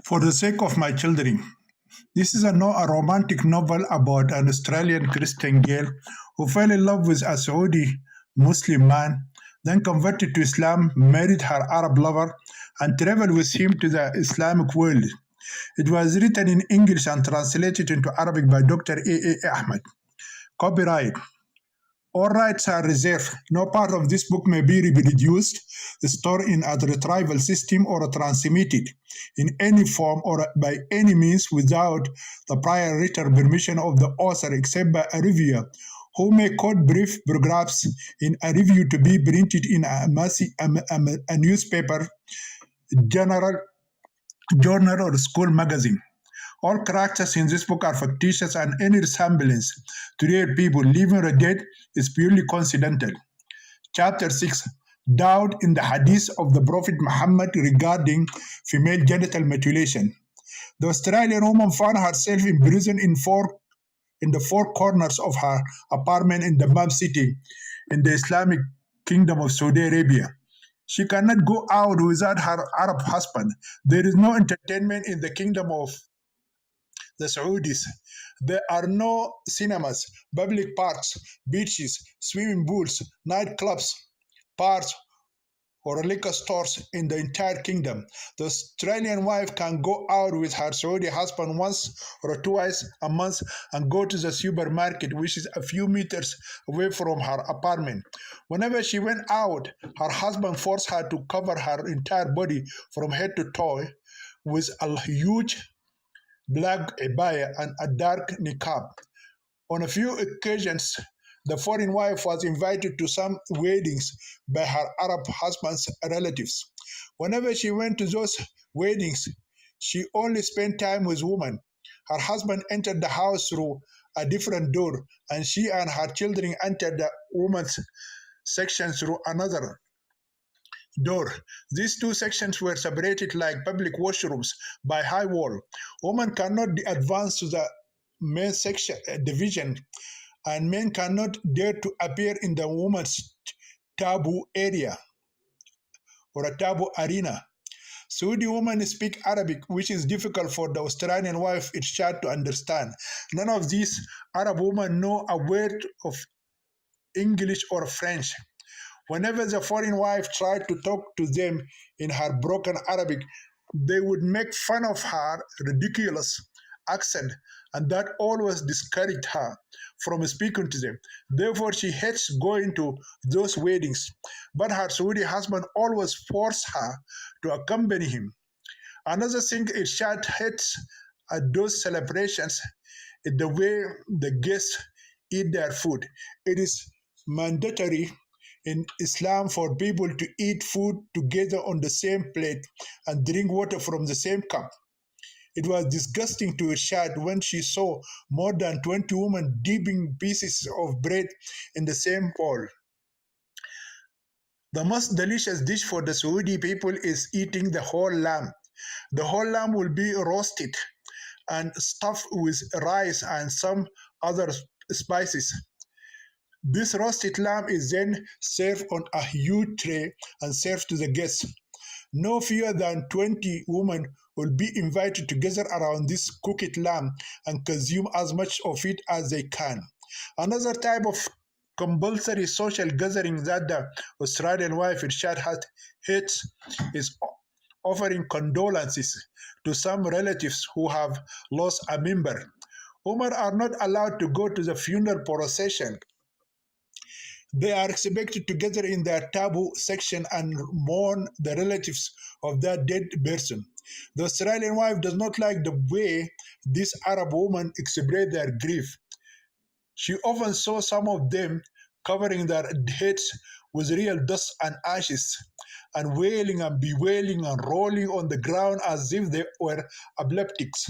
For the sake of my children. This is a romantic novel about an Australian Christian girl who fell in love with a Saudi Muslim man, then converted to Islam, married her Arab lover, and traveled with him to the Islamic world. It was written in English and translated into Arabic by Dr. A. Ahmed. Copyright. All rights are reserved. No part of this book may be reproduced, stored in a retrieval system, or transmitted in any form or by any means without the prior written permission of the author, except by a reviewer, who may quote brief paragraphs in a review to be printed in a newspaper, general journal, or school magazine. All characters in this book are fictitious, and any resemblance to real people, living or dead, is purely coincidental. Chapter 6. Doubt in the Hadith of the Prophet Muhammad regarding female genital mutilation. The Australian woman found herself imprisoned in the four corners of her apartment in Dammam City in the Islamic Kingdom of Saudi Arabia. She cannot go out without her Arab husband. There is no entertainment in the kingdom of the Saudis. There are no cinemas, public parks, beaches, swimming pools, nightclubs, bars, or liquor stores in the entire kingdom. The Australian wife can go out with her Saudi husband once or twice a month and go to the supermarket, which is a few meters away from her apartment. Whenever she went out, her husband forced her to cover her entire body from head to toe with a huge black abaya and a dark niqab. On a few occasions, the foreign wife was invited to some weddings by her Arab husband's relatives. Whenever she went to those weddings, she only spent time with women. Her husband entered the house through a different door, and she and her children entered the women's section through another door. These two sections were separated like public washrooms by high wall. Women cannot advance to the main section division, and men cannot dare to appear in the women's taboo area or a taboo arena. Saudi women speak Arabic, which is difficult for the Australian wife Irshad to understand. None of these Arab women know a word of English or French. Whenever the foreign wife tried to talk to them in her broken Arabic, they would make fun of her ridiculous accent, and that always discouraged her from speaking to them. Therefore, she hates going to those weddings. But her Saudi husband always forced her to accompany him. Another thing Irshad hates at those celebrations is the way the guests eat their food. It is mandatory in Islam for people to eat food together on the same plate and drink water from the same cup. It was disgusting to Irshad when she saw more than 20 women dipping pieces of bread in the same bowl. The most delicious dish for the Saudi people is eating the whole lamb. The whole lamb will be roasted and stuffed with rice and some other spices. This roasted lamb is then served on a huge tray and served to the guests. No fewer than 20 women will be invited together around this cooked lamb and consume as much of it as they can. Another type of compulsory social gathering that the Australian wife Irshad hates is offering condolences to some relatives who have lost a member. Women are not allowed to go to the funeral procession. They are expected to gather in their taboo section and mourn the relatives of their dead person. The Australian wife does not like the way these Arab women express their grief. She often saw some of them covering their heads with real dust and ashes, and wailing and bewailing and rolling on the ground as if they were epileptics.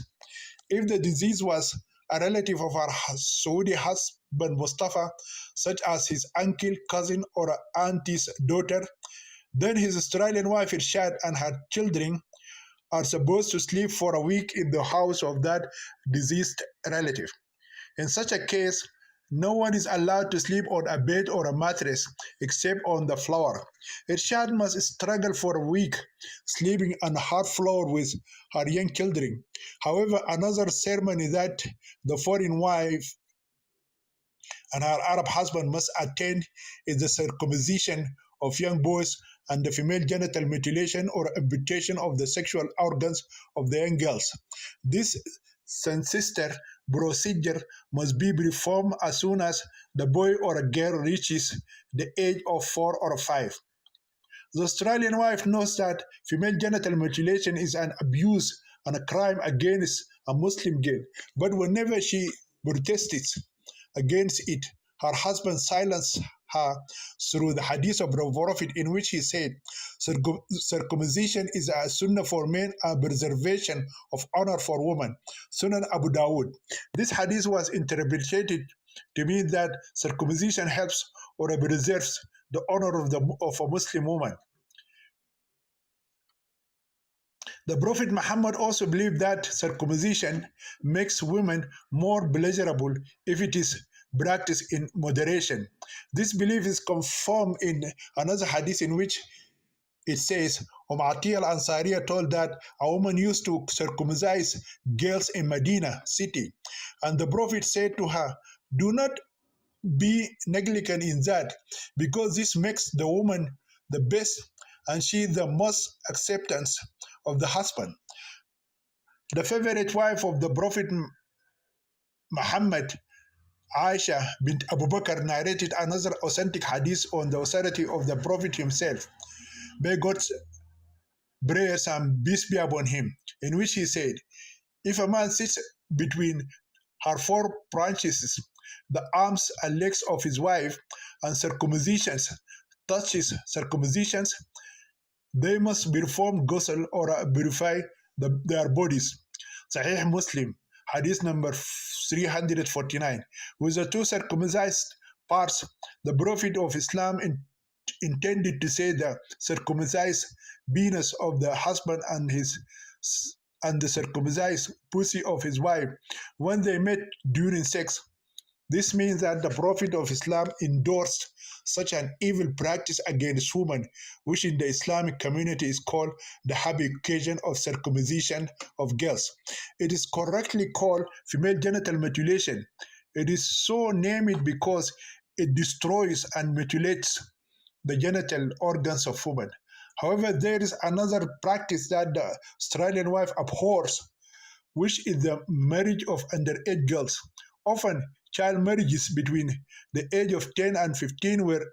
If the disease was a relative of our Saudi husband Mustafa, such as his uncle, cousin, or auntie's daughter, then his Australian wife Irshad and her children are supposed to sleep for a week in the house of that deceased relative. In such a case, No one is allowed to sleep on a bed or a mattress except on the floor. A child must struggle for a week sleeping on a hard floor with her young children. However, another ceremony that the foreign wife and her Arab husband must attend is the circumcision of young boys and the female genital mutilation or amputation of the sexual organs of the young girls. This ancestor procedure must be performed as soon as the boy or a girl reaches the age of 4 or 5. The Australian wife knows that female genital mutilation is an abuse and a crime against a Muslim girl, but whenever she protests against it, her husband silenced her through the hadith of the Prophet in which he said, circumcision is a sunnah for men, a preservation of honor for women. Sunan Abu Dawud. This hadith was interpreted to mean that circumcision helps or preserves the honor of a Muslim woman. The Prophet Muhammad also believed that circumcision makes women more pleasurable if it is practiced in moderation. This belief is confirmed in another hadith in which it says, Atiyah al-Ansariya told that a woman used to circumcise girls in Medina city. And the Prophet said to her, do not be negligent in that, because this makes the woman the best and she the most acceptance of the husband. The favorite wife of the Prophet Muhammad, Aisha bint Abu Bakr, narrated another authentic hadith on the authority of the Prophet himself. May God's prayers and peace be upon him, in which he said, if a man sits between her 4 branches, the arms and legs of his wife, and touches circumcisions, they must perform ghusl or purify their bodies. Sahih Muslim, hadith number 349. With the 2 circumcised parts, the Prophet of Islam intended to say the circumcised penis of the husband and the circumcised pussy of his wife when they met during sex. This means that the Prophet of Islam endorsed such an evil practice against women, which in the Islamic community is called the happy occasion of circumcision of girls. It is correctly called female genital mutilation. It is so named because it destroys and mutilates the genital organs of women. However, there is another practice that the Australian wife abhors, which is the marriage of underage girls. Often, child marriages between the age of 10 and 15 were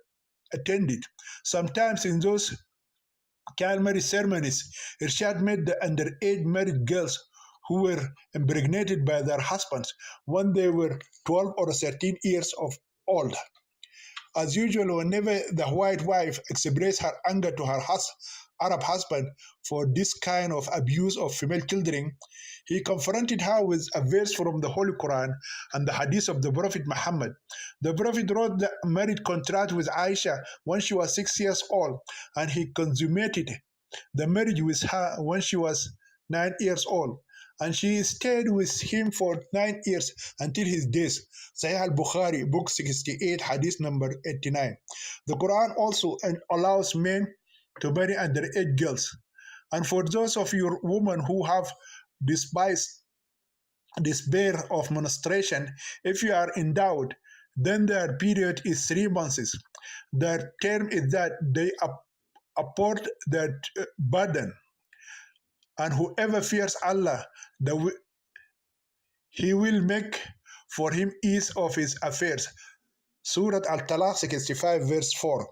attended. Sometimes in those child marriage ceremonies, Irshad made the underage married girls who were impregnated by their husbands when they were 12 or 13 years of old. As usual, whenever the white wife expressed her anger to her Arab husband for this kind of abuse of female children, he confronted her with a verse from the Holy Quran and the hadith of the Prophet Muhammad. The Prophet wrote the marriage contract with Aisha when she was 6 years old, and he consummated the marriage with her when she was 9 years old. And she stayed with him for 9 years until his death. Sahih al-Bukhari, book 68, hadith number 89. The Quran also allows men to marry underage girls. And for those of your women who have despised despair of menstruation, if you are in doubt, then their period is 3 months. Their term is that they apport their burden. And whoever fears Allah, He will make for him ease of his affairs. Surah Al-Talaq 65 verse 4.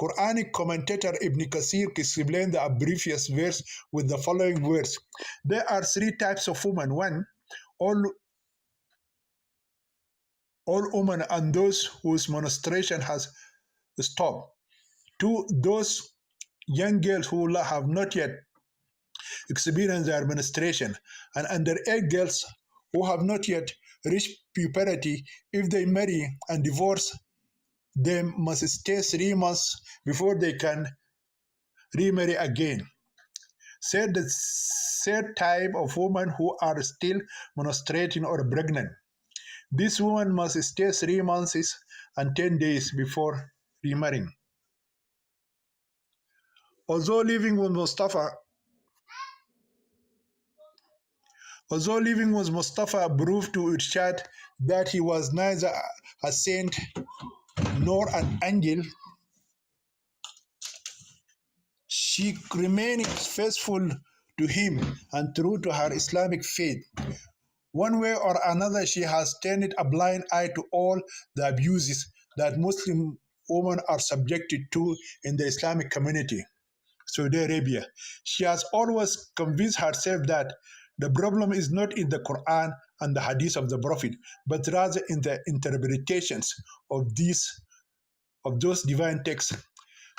Quranic commentator Ibn Kathir explained the previous verse with the following words. There are 3 types of women. 1, all women and those whose menstruation has stopped. 2, those young girls who have not yet experienced their menstruation, and underage girls who have not yet reached puberty. If they marry and divorce, they must stay 3 months before they can remarry again. Said the 3rd type of women who are still menstruating or pregnant. This woman must stay 3 months and 10 days before remarrying. Although living with Mustafa, proved to Irshad that he was neither a saint nor an angel, she remained faithful to him and true to her Islamic faith. One way or another, she has turned a blind eye to all the abuses that Muslim women are subjected to in the Islamic community. Saudi Arabia. She has always convinced herself that the problem is not in the Quran and the Hadith of the Prophet, but rather in the interpretations of those divine texts.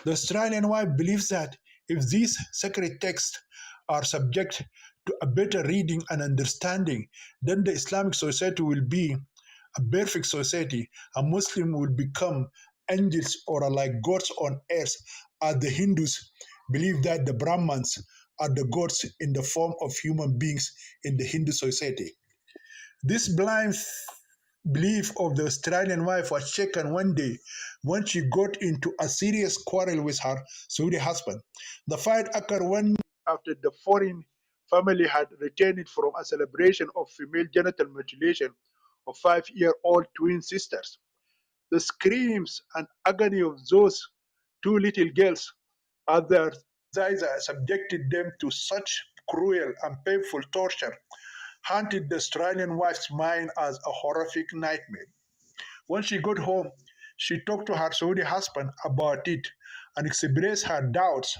The Australian wife believes that if these sacred texts are subject to a better reading and understanding, then the Islamic society will be a perfect society. A Muslim will become angels or are like gods on earth, as the Hindus believe that the Brahmins are the gods in the form of human beings in the Hindu society. This blind belief of the Australian wife was shaken one day when she got into a serious quarrel with her Saudi husband. The fight occurred one after the foreign family had returned from a celebration of female genital mutilation of 5-year-old twin sisters. The screams and agony of those two little girls as their Ziza subjected them to such cruel and painful torture haunted the Australian wife's mind as a horrific nightmare. When she got home, she talked to her Saudi husband about it and expressed her doubts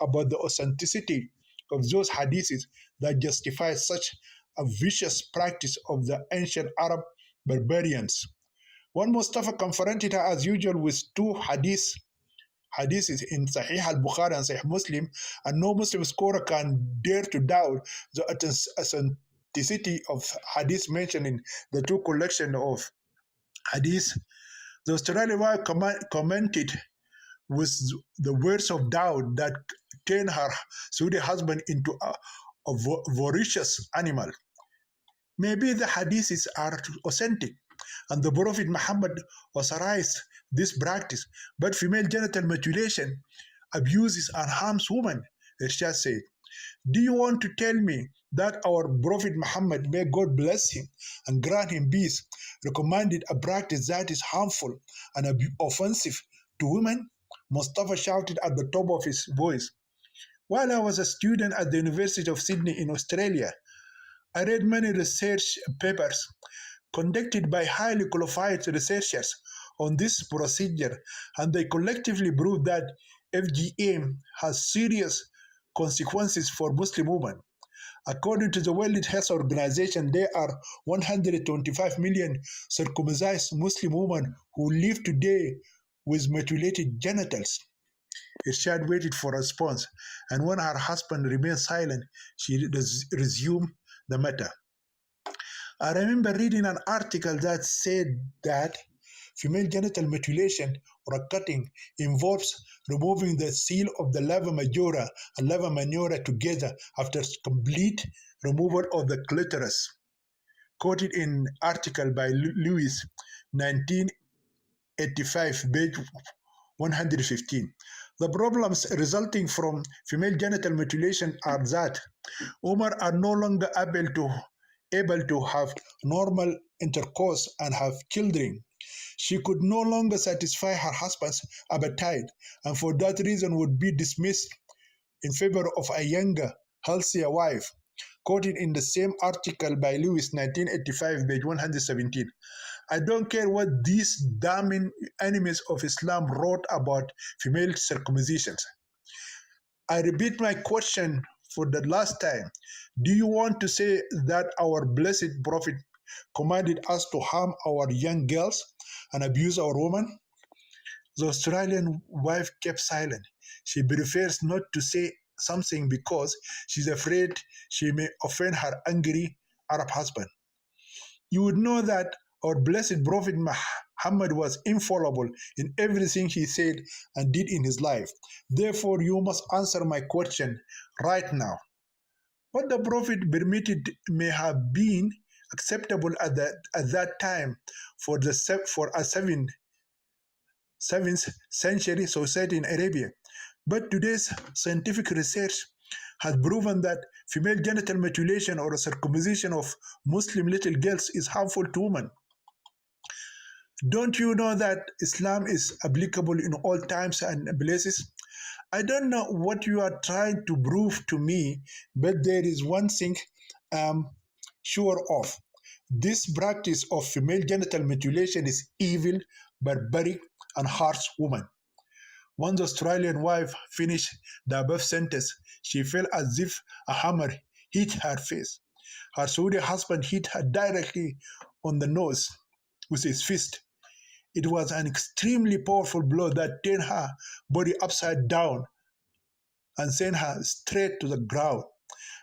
about the authenticity of those hadiths that justify such a vicious practice of the ancient Arab barbarians. When Mustafa confronted her as usual with two hadiths in Sahih al-Bukhari and Sahih Muslim, and no Muslim scholar can dare to doubt the authenticity of hadiths mentioned in the two collection of hadiths. The Australian wife commented with the words of doubt that turned her Saudi husband into a voracious animal. Maybe the hadiths are authentic and the Prophet Muhammad authorized this practice, but female genital mutilation abuses and harms women, Irshad said. Do you want to tell me that our Prophet Muhammad, may God bless him and grant him peace, recommended a practice that is harmful and offensive to women? Mustafa shouted at the top of his voice. While I was a student at the University of Sydney in Australia, I read many research papers conducted by highly qualified researchers on this procedure, and they collectively proved that FGM has serious consequences for Muslim women. According to the World Health Organization, there are 125 million circumcised Muslim women who live today with mutilated genitals. Irshad waited for a response, and when her husband remained silent, she resumed the matter. I remember reading an article that said that female genital mutilation or cutting involves removing the seal of the lava majora and lava minora together after complete removal of the clitoris. Quoted in article by Lewis, 1985, page 115. The problems resulting from female genital mutilation are that women are no longer able to have normal intercourse and have children. She could no longer satisfy her husband's appetite, and for that reason would be dismissed in favor of a younger, healthier wife. Quoted in the same article by Lewis, 1985, page 117. I don't care what these damning enemies of Islam wrote about female circumcisions. I repeat my question for the last time. Do you want to say that our blessed Prophet commanded us to harm our young girls and abuse our women? The Australian wife kept silent. She prefers not to say something because she's afraid she may offend her angry Arab husband. You would know that our blessed Prophet Muhammad was infallible in everything he said and did in his life. Therefore, you must answer my question right now. What the Prophet permitted may have been acceptable at that time for for a 7th century society in Arabia. But today's scientific research has proven that female genital mutilation or circumcision of Muslim little girls is harmful to women. Don't you know that Islam is applicable in all times and places? I don't know what you are trying to prove to me, but there is one thing I'm sure of. This practice of female genital mutilation is evil, barbaric, and harsh woman. Once the Australian wife finished the above sentence, she felt as if a hammer hit her face. Her Saudi husband hit her directly on the nose with his fist. It was an extremely powerful blow that turned her body upside down and sent her straight to the ground.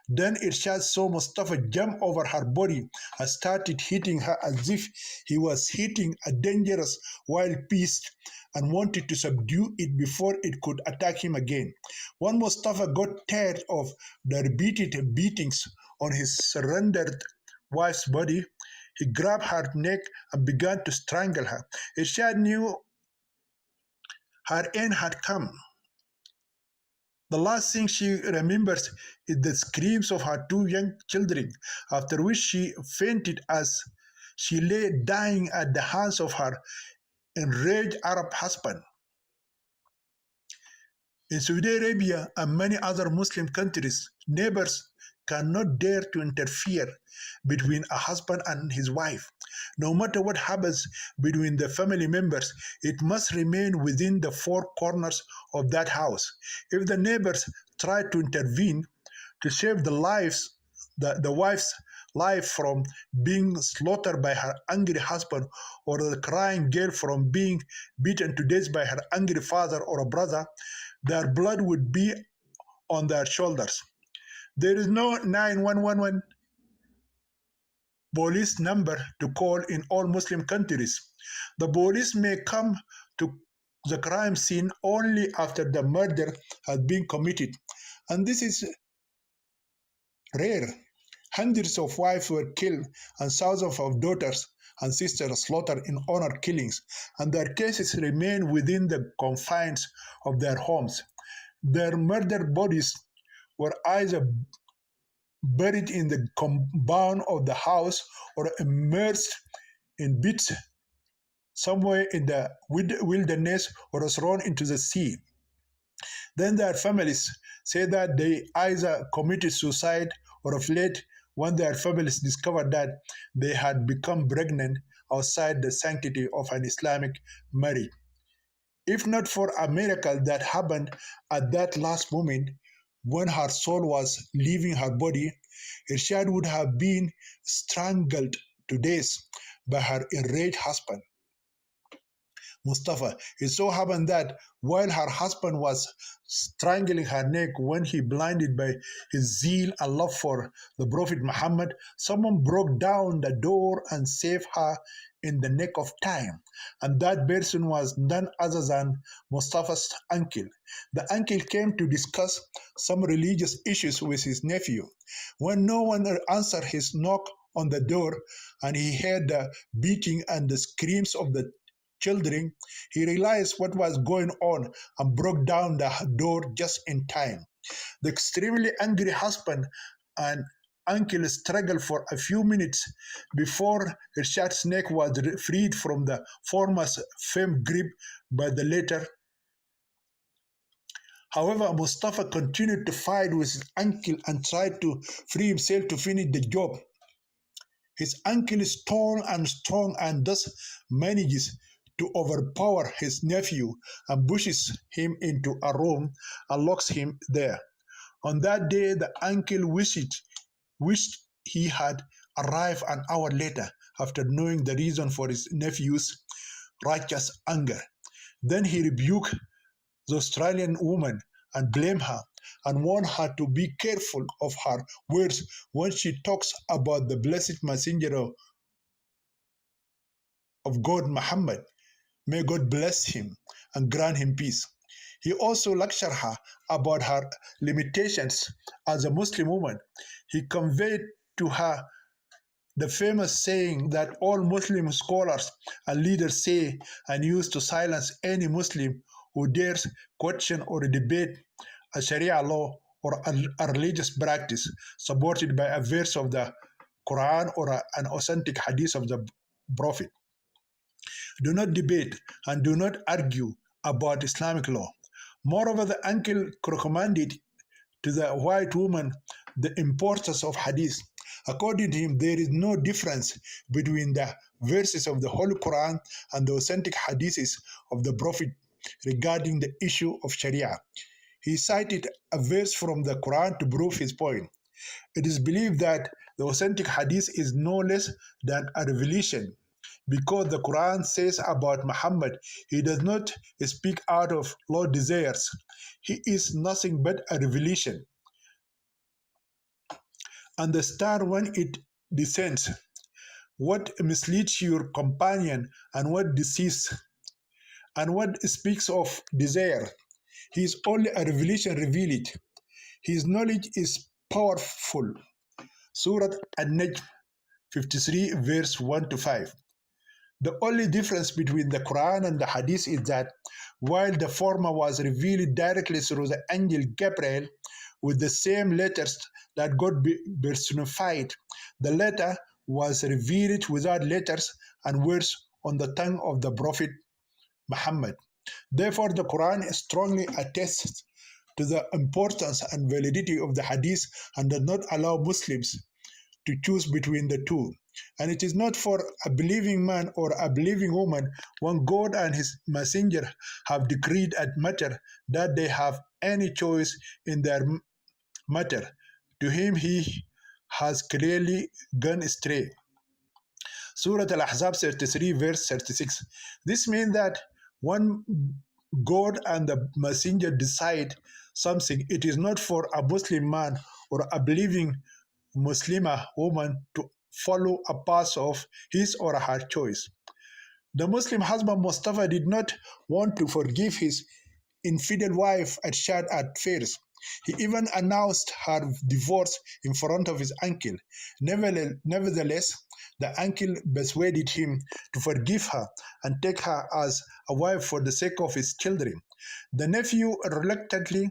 Then Irshad saw Mustafa jump over her body and started hitting her as if he was hitting a dangerous wild beast and wanted to subdue it before it could attack him again. When Mustafa got tired of the repeated beatings on his surrendered wife's body, he grabbed her neck and began to strangle her. Irshad knew her end had come. The last thing she remembers is the screams of her two young children, after which she fainted as she lay dying at the hands of her enraged Arab husband. In Saudi Arabia and many other Muslim countries, neighbors cannot dare to interfere between a husband and his wife. No matter what happens between the family members, it must remain within the four corners of that house. If the neighbors try to intervene to save the wife's life from being slaughtered by her angry husband, or the crying girl from being beaten to death by her angry father or a brother, their blood would be on their shoulders. There is no 911 police number to call in all Muslim countries. The police may come to the crime scene only after the murder has been committed, and this is rare. Hundreds of wives were killed and thousands of daughters and sisters slaughtered in honor killings, and their cases remain within the confines of their homes. Their murdered bodies were either buried in the compound of the house or immersed in pits somewhere in the wilderness or thrown into the sea. Then their families say that they either committed suicide or fled when their families discovered that they had become pregnant outside the sanctity of an Islamic marriage. If not for a miracle that happened at that last moment when her soul was leaving her body, Irshad would have been strangled to death by her enraged husband, Mustafa. It so happened that while her husband was strangling her neck when he blinded by his zeal and love for the Prophet Muhammad, someone broke down the door and saved her in the nick of time. And that person was none other than Mustafa's uncle. The uncle came to discuss some religious issues with his nephew. When no one answered his knock on the door and he heard the beating and the screams of the children, he realized what was going on and broke down the door just in time. The extremely angry husband and uncle struggled for a few minutes before Irshad's neck was freed from the former's firm grip by the latter. However, Mustafa continued to fight with his uncle and tried to free himself to finish the job. His uncle is tall and strong and thus manages to overpower his nephew and pushes him into a room and locks him there. On that day, the uncle wished he had arrived an hour later after knowing the reason for his nephew's righteous anger. Then he rebuked the Australian woman and blamed her and warned her to be careful of her words when she talks about the blessed messenger of God, Muhammad. May God bless him and grant him peace. He also lectured her about her limitations as a Muslim woman. He conveyed to her The famous saying that all Muslim scholars and leaders say and use to silence any Muslim who dares question or debate a Sharia law or a religious practice supported by a verse of the Quran or an authentic hadith of the Prophet. Do not debate and do not argue about Islamic law. Moreover, the uncle recommended to the white woman the importance of hadith. According to him, there is no difference between the verses of the Holy Quran and the authentic hadiths of the Prophet regarding the issue of Sharia. He cited a verse from the Quran to prove his point. It is believed that the authentic hadith is no less than a revelation because the Quran says about Muhammad, he does not speak out of Lord desires. He is nothing but a revelation. And the star when it descends, what misleads your companion and what deceives, and what speaks of desire. He is only a revelation revealed. His knowledge is powerful. Surah An-Najm 53 verse 1 to 5. The only difference between the Quran and the Hadith is that while the former was revealed directly through the angel Gabriel with the same letters that God personified, the latter was revealed without letters and words on the tongue of the Prophet Muhammad. Therefore, the Quran strongly attests to the importance and validity of the Hadith and does not allow Muslims to choose between the two. And it is not for a believing man or a believing woman when God and his messenger have decreed a matter that they have any choice in their matter. To him he has clearly gone astray. Surah Al-Ahzab 33 verse 36. This means that when God and the messenger decide something, it is not for a Muslim man or a believing Muslima woman to follow a path of his or her choice. The Muslim husband Mustafa did not want to forgive his infidel wife Arshad at first. He even announced her divorce in front of his uncle. Nevertheless, the uncle persuaded him to forgive her and take her as a wife for the sake of his children. The nephew reluctantly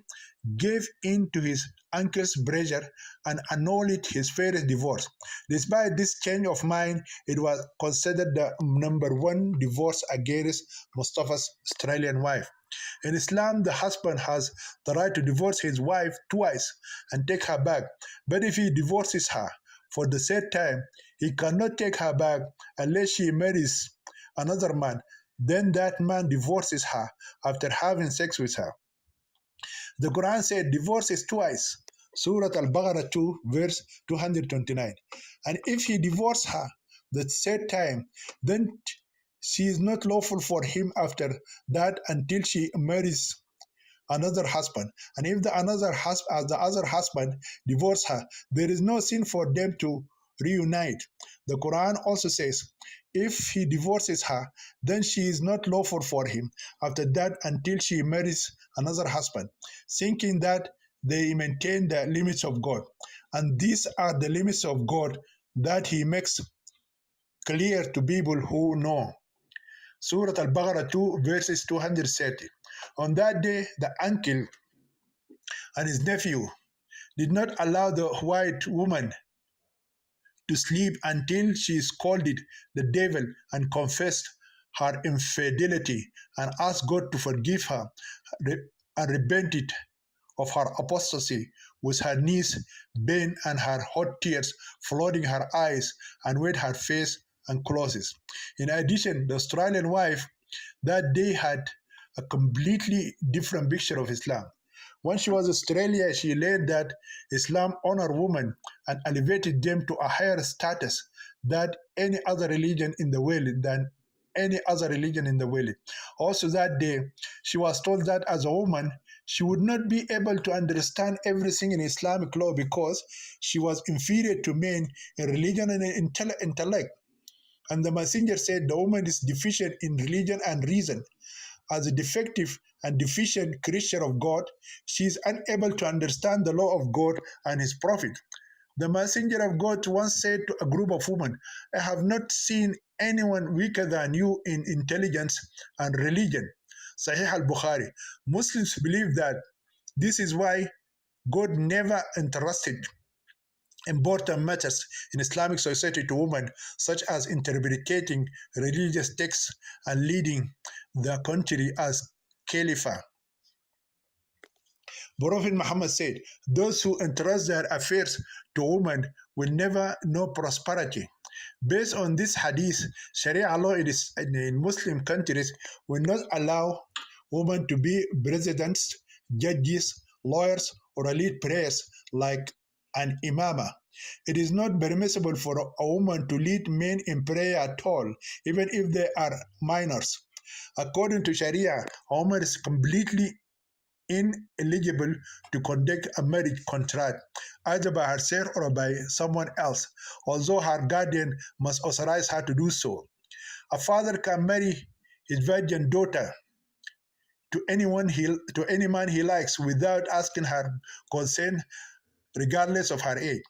gave in to his uncle's pressure and annulled his first divorce. Despite this change of mind, it was considered the number one divorce against Mustafa's Australian wife. In Islam, the husband has the right to divorce his wife twice and take her back. But if he divorces her for the third time, he cannot take her back unless she marries another man. Then that man divorces her after having sex with her. The Quran said divorce is twice. Surah Al-Baqarah 2, verse 229. And if he divorced her the third time, then she is not lawful for him after that until she marries another husband. And if the other husband divorces her, there is no sin for them to reunite. The Quran also says, if he divorces her, then she is not lawful for him after that until she marries another husband, thinking that they maintain the limits of God. And these are the limits of God that he makes clear to people who know. Surah Al-Baqarah 2, verses 230. On that day, the uncle and his nephew did not allow the white woman to sleep until she scolded the devil and confessed her infidelity and asked God to forgive her and repented of her apostasy with her knees bent and her hot tears flooding her eyes and wet her face and clothes. In addition, the Australian wife that day had a completely different picture of Islam. When she was in Australia, she learned that Islam honored women and elevated them to a higher status than any other religion in the world. Also that day, she was told that as a woman, she would not be able to understand everything in Islamic law because she was inferior to men in religion and in intellect. And the messenger said the woman is deficient in religion and reason. As a defective and deficient creature of God, she is unable to understand the law of God and his prophet. The messenger of God once said to a group of women, I have not seen anyone weaker than you in intelligence and religion. Sahih al Bukhari. Muslims believe that this is why God never entrusted important matters in Islamic society to women, such as interpreting religious texts and leading the country as Khalifa. Prophet Muhammad said, those who entrust their affairs to women will never know prosperity. Based on this hadith, Sharia law in Muslim countries will not allow women to be presidents, judges, lawyers, or lead prayers like an imama. It is not permissible for a woman to lead men in prayer at all, even if they are minors. According to Sharia, a woman is completely ineligible to conduct a marriage contract, either by herself or by someone else, although her guardian must authorize her to do so. A father can marry his virgin daughter to any man he likes without asking her consent, regardless of her age.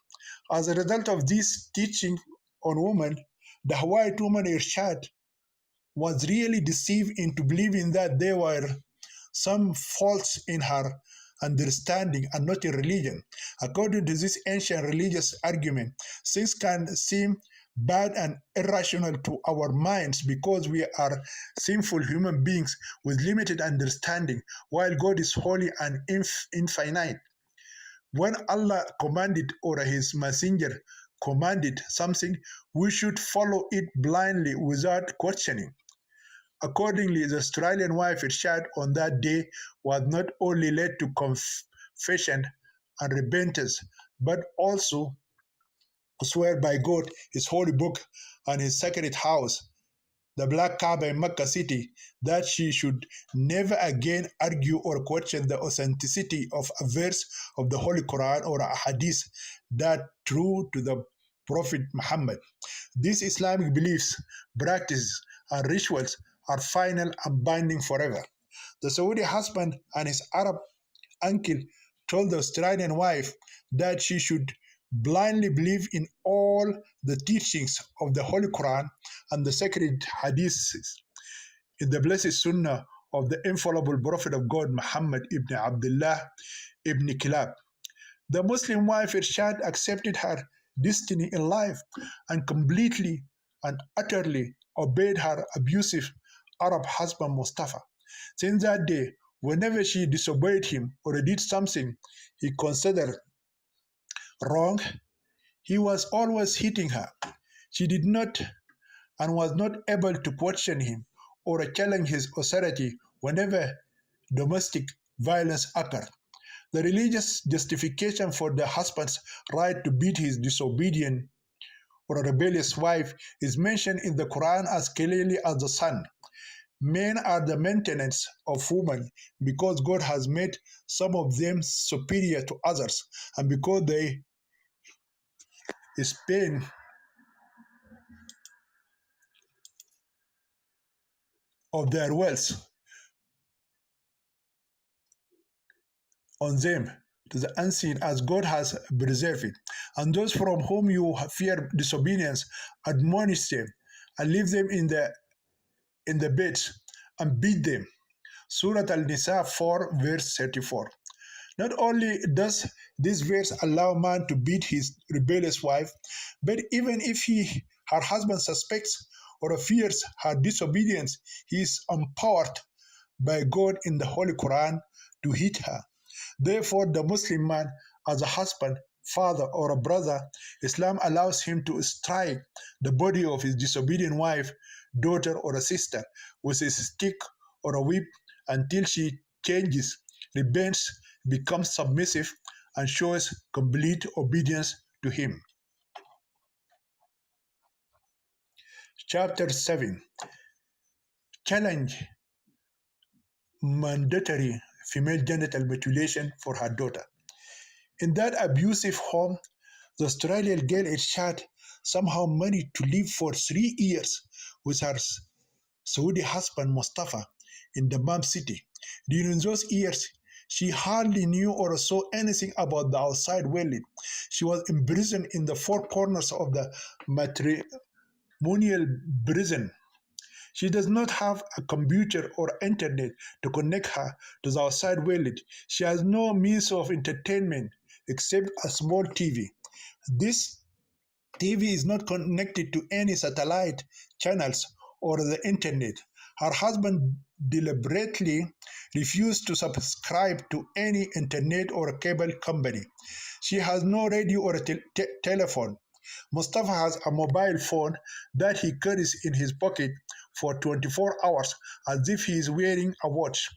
As a result of this teaching on women, the white woman Irshad was really deceived into believing that there were some faults in her understanding and not in religion. According to this ancient religious argument, things can seem bad and irrational to our minds because we are sinful human beings with limited understanding, while God is holy and infinite. When Allah commanded or His Messenger commanded something, we should follow it blindly without questioning. Accordingly, the Australian wife Irshad on that day was not only led to confession and repentance, but also swear by God, His holy book, and His sacred house, the Black Kaaba in Mecca city, that she should never again argue or question the authenticity of a verse of the Holy Quran or a hadith that true to the Prophet Muhammad. These Islamic beliefs, practices, and rituals are final and binding forever. The Saudi husband and his Arab uncle told the Australian wife that she should blindly believe in all the teachings of the Holy Quran and the sacred hadiths in the blessed Sunnah of the infallible Prophet of God, Muhammad ibn Abdullah ibn Kilab. The Muslim wife Irshad accepted her destiny in life and completely and utterly obeyed her abusive Arab husband Mustafa. Since that day, whenever she disobeyed him or did something he considered wrong, he was always hitting her. She did not and was not able to question him or challenge his authority whenever domestic violence occurred. The religious justification for the husband's right to beat his disobedient or rebellious wife is mentioned in the Quran as clearly as the sun. Men are the maintenance of women because God has made some of them superior to others, and because they spend of their wealth on them to the unseen as God has preserved it. And those from whom you fear disobedience, admonish them and leave them in the beds and beat them. Surah Al-Nisa 4 verse 34. Not only does this verse allow man to beat his rebellious wife, but even if her husband suspects or fears her disobedience, he is empowered by God in the Holy Quran to hit her. Therefore, the Muslim man, as a husband, father, or a brother, Islam allows him to strike the body of his disobedient wife, daughter, or a sister with a stick or a whip until she changes, repents, becomes submissive, and shows complete obedience to him. Chapter 7. Challenge mandatory female genital mutilation for her daughter. In that abusive home, the Australian girl Irshad somehow managed to live for 3 years with her Saudi husband Mustafa in Dammam city. During those years, She hardly knew or saw anything about the outside world. She was imprisoned in the four corners of the matrimonial prison. She does not have a computer or internet to connect her to the outside world. She has no means of entertainment except a small TV. This TV is not connected to any satellite channels or the internet. Her husband deliberately refused to subscribe to any internet or cable company. She has no radio or telephone. Mustafa has a mobile phone that he carries in his pocket for 24 hours as if he is wearing a watch.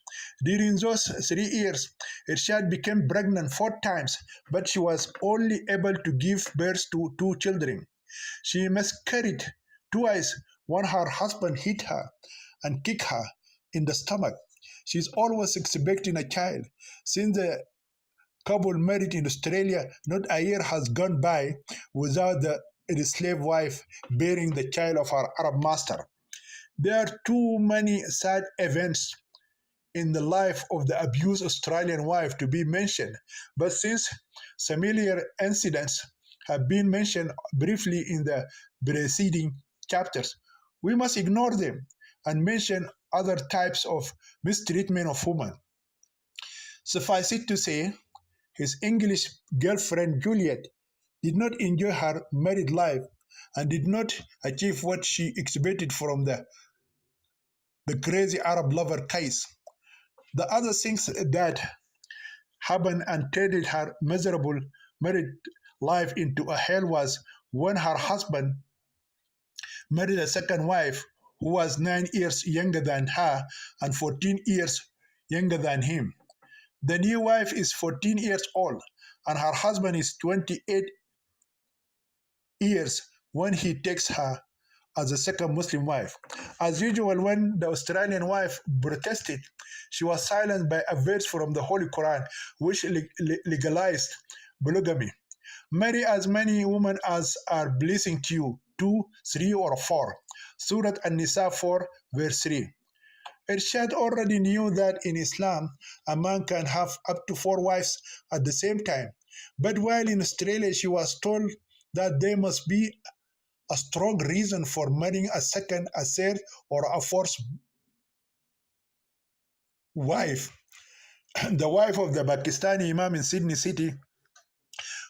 During those 3 years, Irshad became pregnant 4 times, but she was only able to give birth to 2 children. She miscarried twice when her husband hit her and kicked her in the stomach. She is always expecting a child. Since the couple married in Australia, not a year has gone by without the enslaved wife bearing the child of her Arab master. There are too many sad events in the life of the abused Australian wife to be mentioned, but since similar incidents have been mentioned briefly in the preceding chapters, we must ignore them and mention other types of mistreatment of women. Suffice it to say, his English girlfriend Juliet did not enjoy her married life and did not achieve what she expected from the crazy Arab lover case. The other things that happened and turned her miserable married life into a hell was when her husband married a second wife who was 9 years younger than her and 14 years younger than him. The new wife is 14 years old and her husband is 28 years when he takes her as a second Muslim wife. As usual, when the Australian wife protested, she was silenced by a verse from the Holy Quran which legalized polygamy. Marry as many women as are pleasing to you, 2, 3, or 4. Surah An-Nisa 4, verse 3. Irshad already knew that in Islam, a man can have up to 4 wives at the same time. But while in Australia, she was told that there must be a strong reason for marrying a second, a third, or a fourth wife. The wife of the Pakistani Imam in Sydney City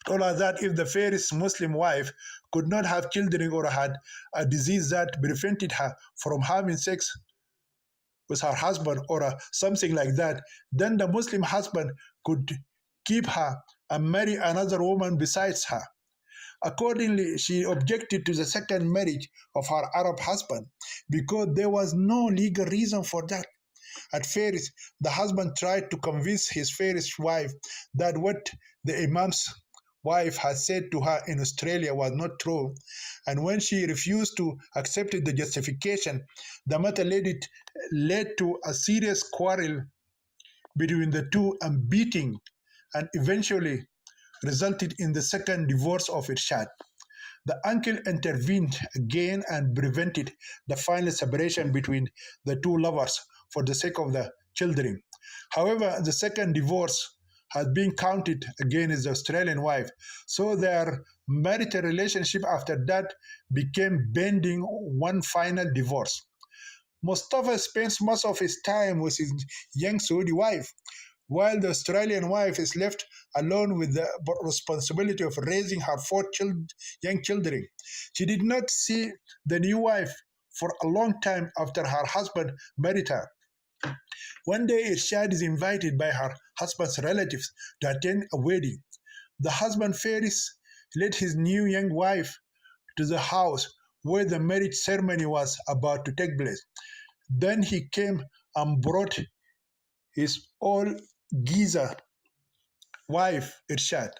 told her that if the fairest Muslim wife could not have children or had a disease that prevented her from having sex with her husband or something like that, then the Muslim husband could keep her and marry another woman besides her. Accordingly, she objected to the second marriage of her Arab husband because there was no legal reason for that. At first, the husband tried to convince his first wife that what the Imam's wife had said to her in Australia was not true, and when she refused to accept the justification, the matter led to a serious quarrel between the two and beating, and eventually resulted in the second divorce of Irshad. The uncle intervened again and prevented the final separation between the two lovers for the sake of the children. However, the second divorce had been counted against the Australian wife, so their marital relationship after that became bending one final divorce. Mustafa spends most of his time with his young Saudi wife, while the Australian wife is left alone with the responsibility of raising her young children. She did not see the new wife for a long time after her husband married her. One day, Irshad is invited by her husband's relatives to attend a wedding. The husband Faris led his new young wife to the house where the marriage ceremony was about to take place. Then he came and brought his old geezer wife, Irshad,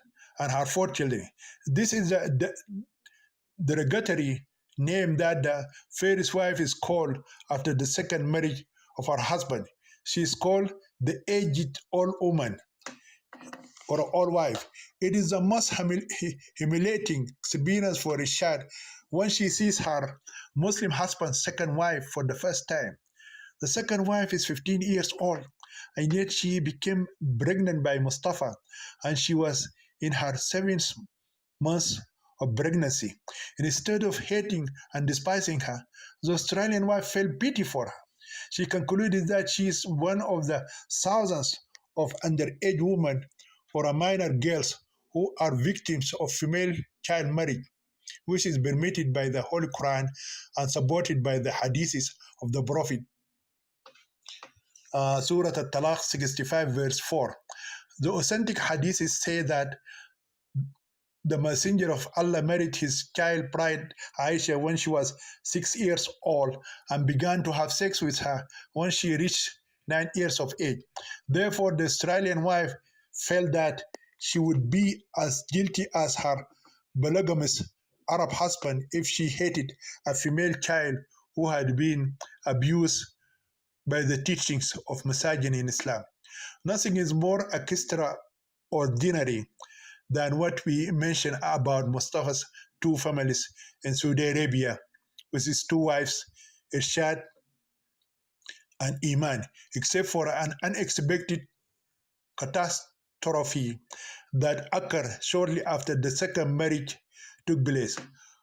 and her 4 children. This is the derogatory name that the Faris wife is called after the second marriage of her husband. She is called the aged old woman or old wife. It is the most humiliating experience for Rishad when she sees her Muslim husband's second wife for the first time. The second wife is 15 years old and yet she became pregnant by Mustafa, and she was in her seventh month of pregnancy. And instead of hating and despising her, the Australian wife felt pity for her. She concluded that she is one of the thousands of underage women or minor girls who are victims of female child marriage, which is permitted by the Holy Quran and supported by the hadiths of the Prophet. Surah Al-Talaq 65 verse 4. The authentic hadiths say that the Messenger of Allah married his child bride Aisha when she was 6 years old and began to have sex with her when she reached 9 years of age. Therefore, the Australian wife felt that she would be as guilty as her polygamous Arab husband if she hated a female child who had been abused by the teachings of misogyny in Islam. Nothing is more extraordinary than what we mentioned about Mustafa's two families in Saudi Arabia, with his two wives, Irshad and Iman, except for an unexpected catastrophe that occurred shortly after the second marriage took place.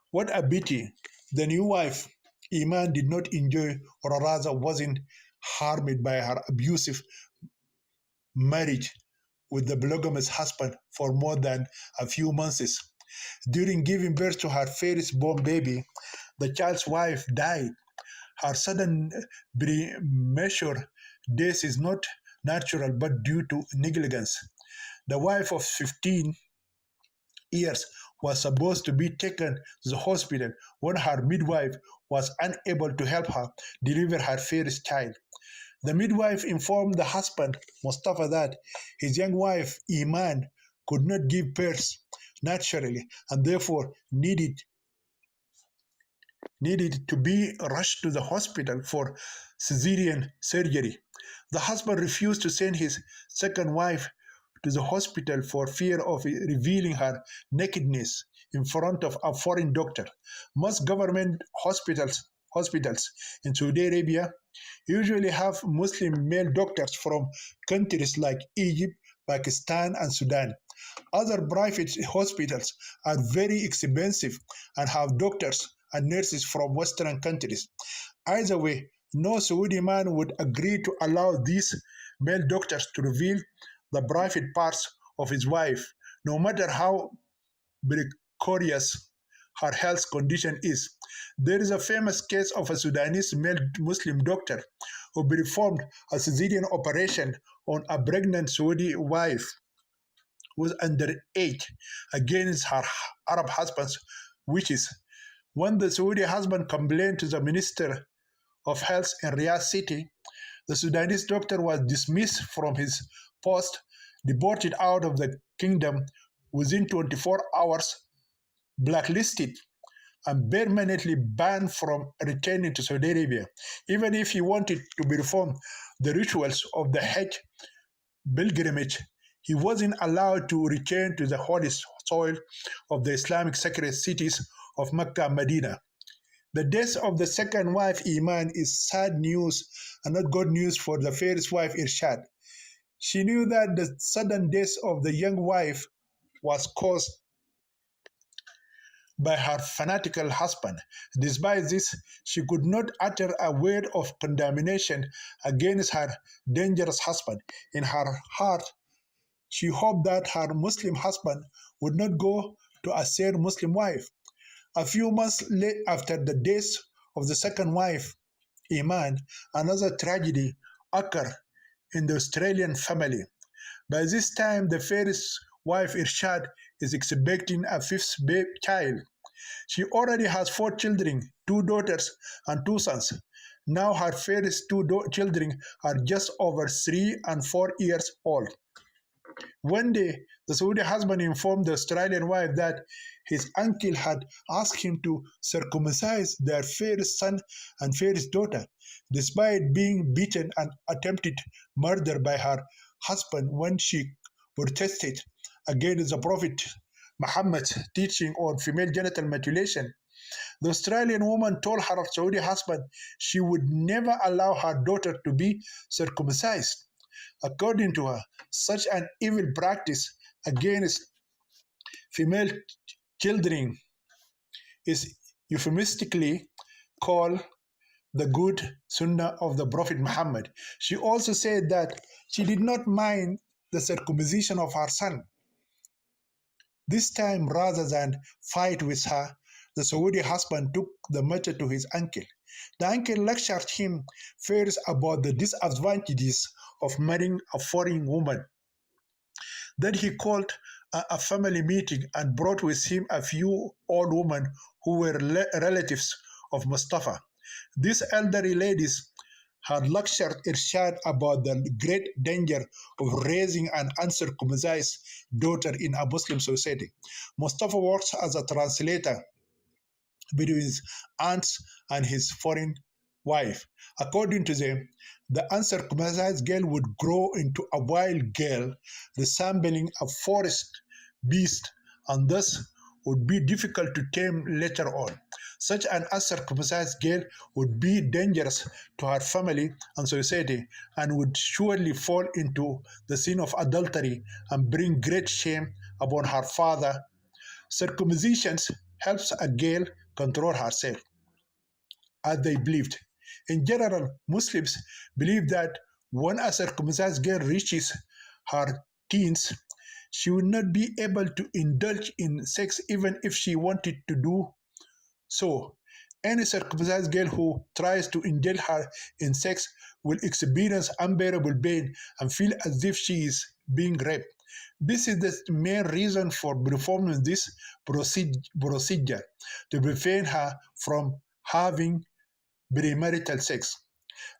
What a pity! The new wife, Iman, did not enjoy, or rather wasn't harmed by her abusive marriage with the polygamous husband for more than a few months. During giving birth to her firstborn baby, the child's wife died. Her sudden premature death is not natural but due to negligence. The wife of 15 years was supposed to be taken to the hospital when her midwife was unable to help her deliver her first child. The midwife informed the husband, Mustafa, that his young wife, Iman, could not give birth naturally and therefore needed to be rushed to the hospital for cesarean surgery. The husband refused to send his second wife to the hospital for fear of revealing her nakedness in front of a foreign doctor. Most government hospitals in Saudi Arabia usually have Muslim male doctors from countries like Egypt, Pakistan, and Sudan. Other private hospitals are very expensive and have doctors and nurses from Western countries. Either way, no Saudi man would agree to allow these male doctors to reveal the private parts of his wife, no matter how precarious her health condition is. There is a famous case of a Sudanese male Muslim doctor who performed a cesarean operation on a pregnant Saudi wife who was underage against her Arab husband's wishes. When the Saudi husband complained to the Minister of Health in Riyadh City, the Sudanese doctor was dismissed from his post, deported out of the kingdom within 24 hours, blacklisted, and permanently banned from returning to Saudi Arabia. Even if he wanted to perform the rituals of the Hajj pilgrimage, he wasn't allowed to return to the holy soil of the Islamic sacred cities of Mecca and Medina. The death of the second wife, Iman, is sad news and not good news for the first wife, Irshad. She knew that the sudden death of the young wife was caused by her fanatical husband. Despite this, she could not utter a word of condemnation against her dangerous husband. In her heart, she hoped that her Muslim husband would not go to a third Muslim wife. A few months after the death of the second wife, Iman, another tragedy occurred in the Australian family. By this time, the first wife, Irshad, is expecting a fifth child. She already has four children, two daughters and two sons. Now her first two children are just over 3 and 4 years old. One day, the Saudi husband informed the Australian wife that his uncle had asked him to circumcise their first son and first daughter, despite being beaten and attempted murder by her husband when she protested against the Prophet Muhammad's teaching on female genital mutilation. The Australian woman told her Saudi husband she would never allow her daughter to be circumcised. According to her, such an evil practice against female children is euphemistically called the good sunnah of the Prophet Muhammad. She also said that she did not mind the circumcision of her son. This time, rather than fight with her, the Saudi husband took the matter to his uncle. The uncle lectured him first about the disadvantages of marrying a foreign woman. Then he called a family meeting and brought with him a few old women who were relatives of Mustafa. These elderly ladies had lectured Irshad about the great danger of raising an uncircumcised daughter in a Muslim society. Mustafa works as a translator between his aunts and his foreign wife. According to them, the uncircumcised girl would grow into a wild girl resembling a forest beast and thus would be difficult to tame later on. Such an uncircumcised girl would be dangerous to her family and society and would surely fall into the sin of adultery and bring great shame upon her father. Circumcision helps a girl control herself, as they believed. In general, Muslims believe that when a circumcised girl reaches her teens, she will not be able to indulge in sex even if she wanted to do so. Any circumcised girl who tries to indulge her in sex will experience unbearable pain and feel as if she is being raped. This is the main reason for performing this procedure to prevent her from having premarital sex.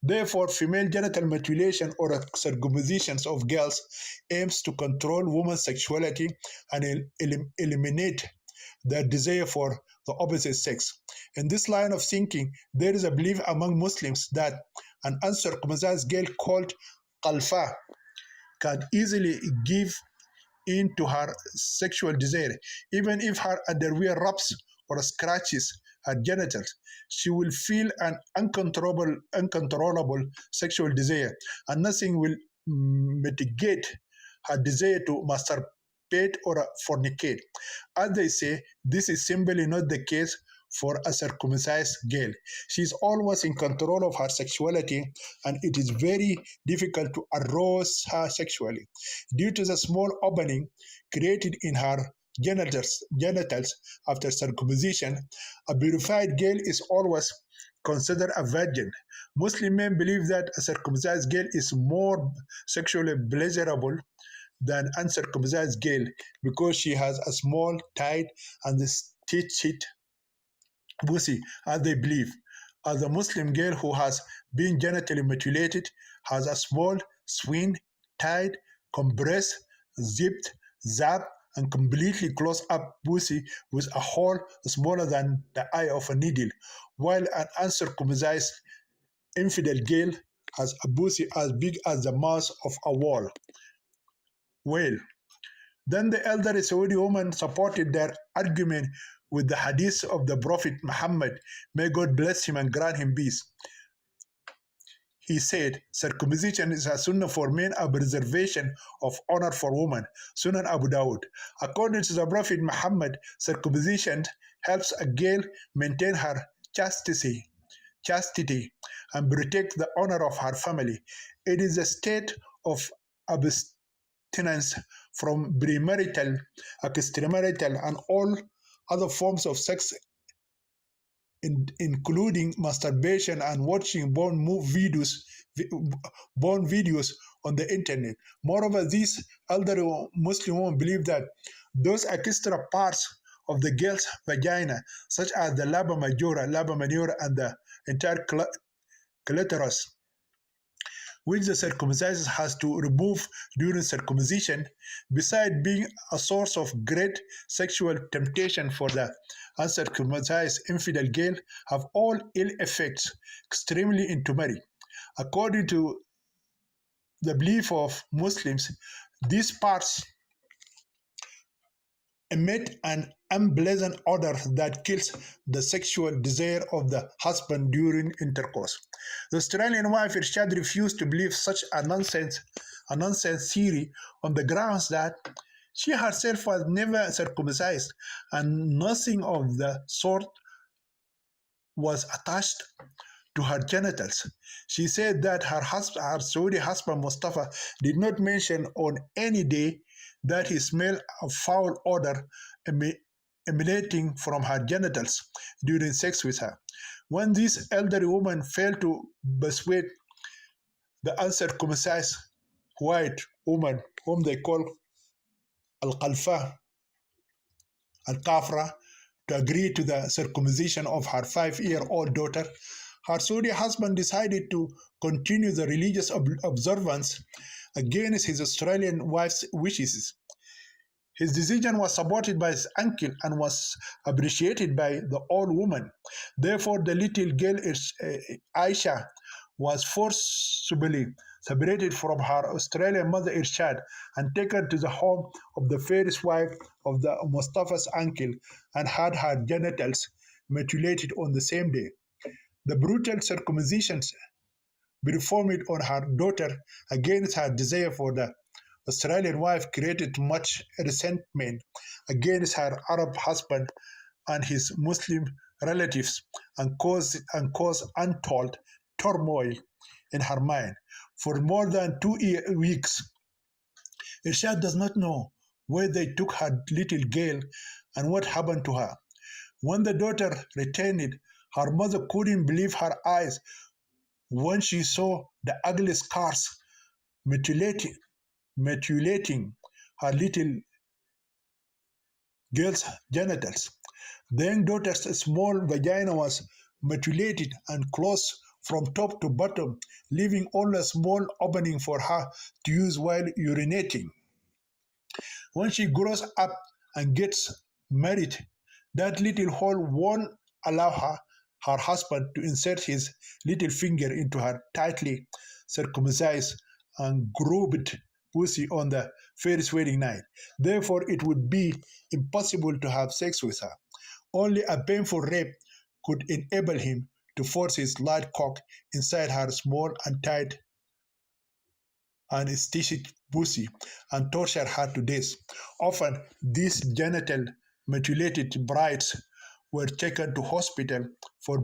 Therefore, female genital mutilation or circumcisions of girls aims to control women's sexuality and eliminate their desire for the opposite sex. In this line of thinking, there is a belief among Muslims that an uncircumcised girl called qalfa can easily give in to her sexual desire, even if her underwear rubs or scratches her genitals. She will feel an uncontrollable sexual desire, and nothing will mitigate her desire to masturbate or fornicate. As they say, this is simply not the case for a circumcised girl. She is always in control of her sexuality, and it is very difficult to arouse her sexually. Due to the small opening created in her genitals after circumcision, a purified girl is always considered a virgin. Muslim men believe that a circumcised girl is more sexually pleasurable than uncircumcised girl because she has a small, tight, and stitched pussy, as they believe. As a Muslim girl who has been genitally mutilated has a small, swing, tight, compressed, zipped, zapped, and completely closed up pussy with a hole smaller than the eye of a needle, while an uncircumcised infidel girl has a pussy as big as the mouth of a whale. Then the elder Saudi woman supported their argument with the hadith of the Prophet Muhammad, may God bless him and grant him peace. He said, circumcision is a sunnah for men, a preservation of honor for women. Sunan Abu Dawud. According to the Prophet Muhammad, circumcision helps a girl maintain her chastity and protect the honor of her family. It is a state of abstinence from premarital, extramarital, and all other forms of sex, including masturbation and watching porn videos on the internet. Moreover, these elderly Muslim women believe that those extra parts of the girl's vagina, such as the labia majora, labia minora, and the entire clitoris, which the circumcised has to remove during circumcision, besides being a source of great sexual temptation for the uncircumcised infidel girl, have all ill effects extremely into marry. According to the belief of Muslims, these parts emit an unpleasant odor that kills the sexual desire of the husband during intercourse. The Australian wife Irshad refused to believe such a nonsense theory on the grounds that she herself was never circumcised and nothing of the sort was attached to her genitals. She said that her Saudi husband Mustafa did not mention on any day that he smelled a foul odor emanating from her genitals during sex with her. When this elderly woman failed to persuade the uncircumcised white woman, whom they call Al Khalfa, Al Kafra, to agree to the circumcision of her 5-year-old daughter, her Saudi husband decided to continue the religious observance against his Australian wife's wishes. His decision was supported by his uncle and was appreciated by the old woman. Therefore, the little girl Aisha was forcibly separated from her Australian mother Irshad and taken to the home of the first wife of the Mustafa's uncle and had her genitals mutilated on the same day. The brutal circumcisions performed on her daughter against her desire for the Australian wife created much resentment against her Arab husband and his Muslim relatives and caused untold turmoil in her mind. For more than 2 weeks, Irshad does not know where they took her little girl and what happened to her. When the daughter returned, her mother couldn't believe her eyes when she saw the ugly scars mutilating, mutilating her little girl's genitals. The young daughter's small vagina was mutilated and closed from top to bottom, leaving only a small opening for her to use while urinating. When she grows up and gets married, that little hole won't allow her husband to insert his little finger into her tightly circumcised and grooved pussy on the first wedding night. Therefore, it would be impossible to have sex with her. Only a painful rape could enable him to force his large cock inside her small and tight anesthetic pussy and torture her to death. Often, these genital mutilated brides were taken to hospital for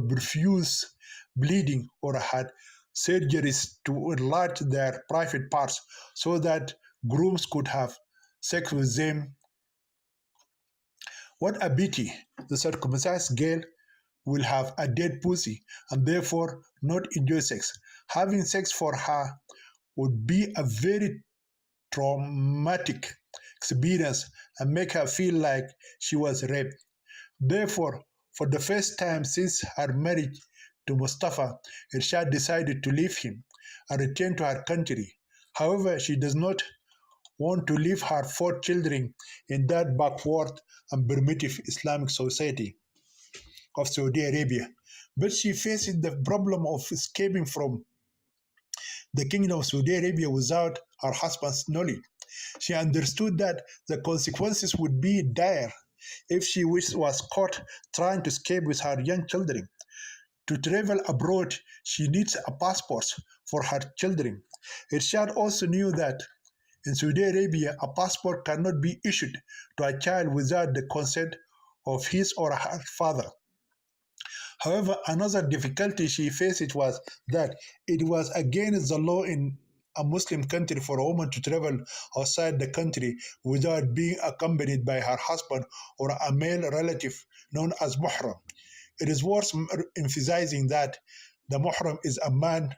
profuse bleeding or had surgeries to enlarge their private parts so that grooms could have sex with them. What a pity! The circumcised girl will have a dead pussy and therefore not enjoy sex. Having sex for her would be a very traumatic experience and make her feel like she was raped. Therefore, for the first time since her marriage to Mustafa, Irshad decided to leave him and return to her country. However, she does not want to leave her 4 children in that backward and primitive Islamic society of Saudi Arabia. But she faces the problem of escaping from the kingdom of Saudi Arabia without her husband's knowledge. She understood that the consequences would be dire if she was caught trying to escape with her young children. To travel abroad, she needs a passport for her children. Irshad also knew that in Saudi Arabia, a passport cannot be issued to a child without the consent of his or her father. However, another difficulty she faced was that it was against the law in a Muslim country for a woman to travel outside the country without being accompanied by her husband or a male relative known as muhram. It is worth emphasizing that the muhram is a man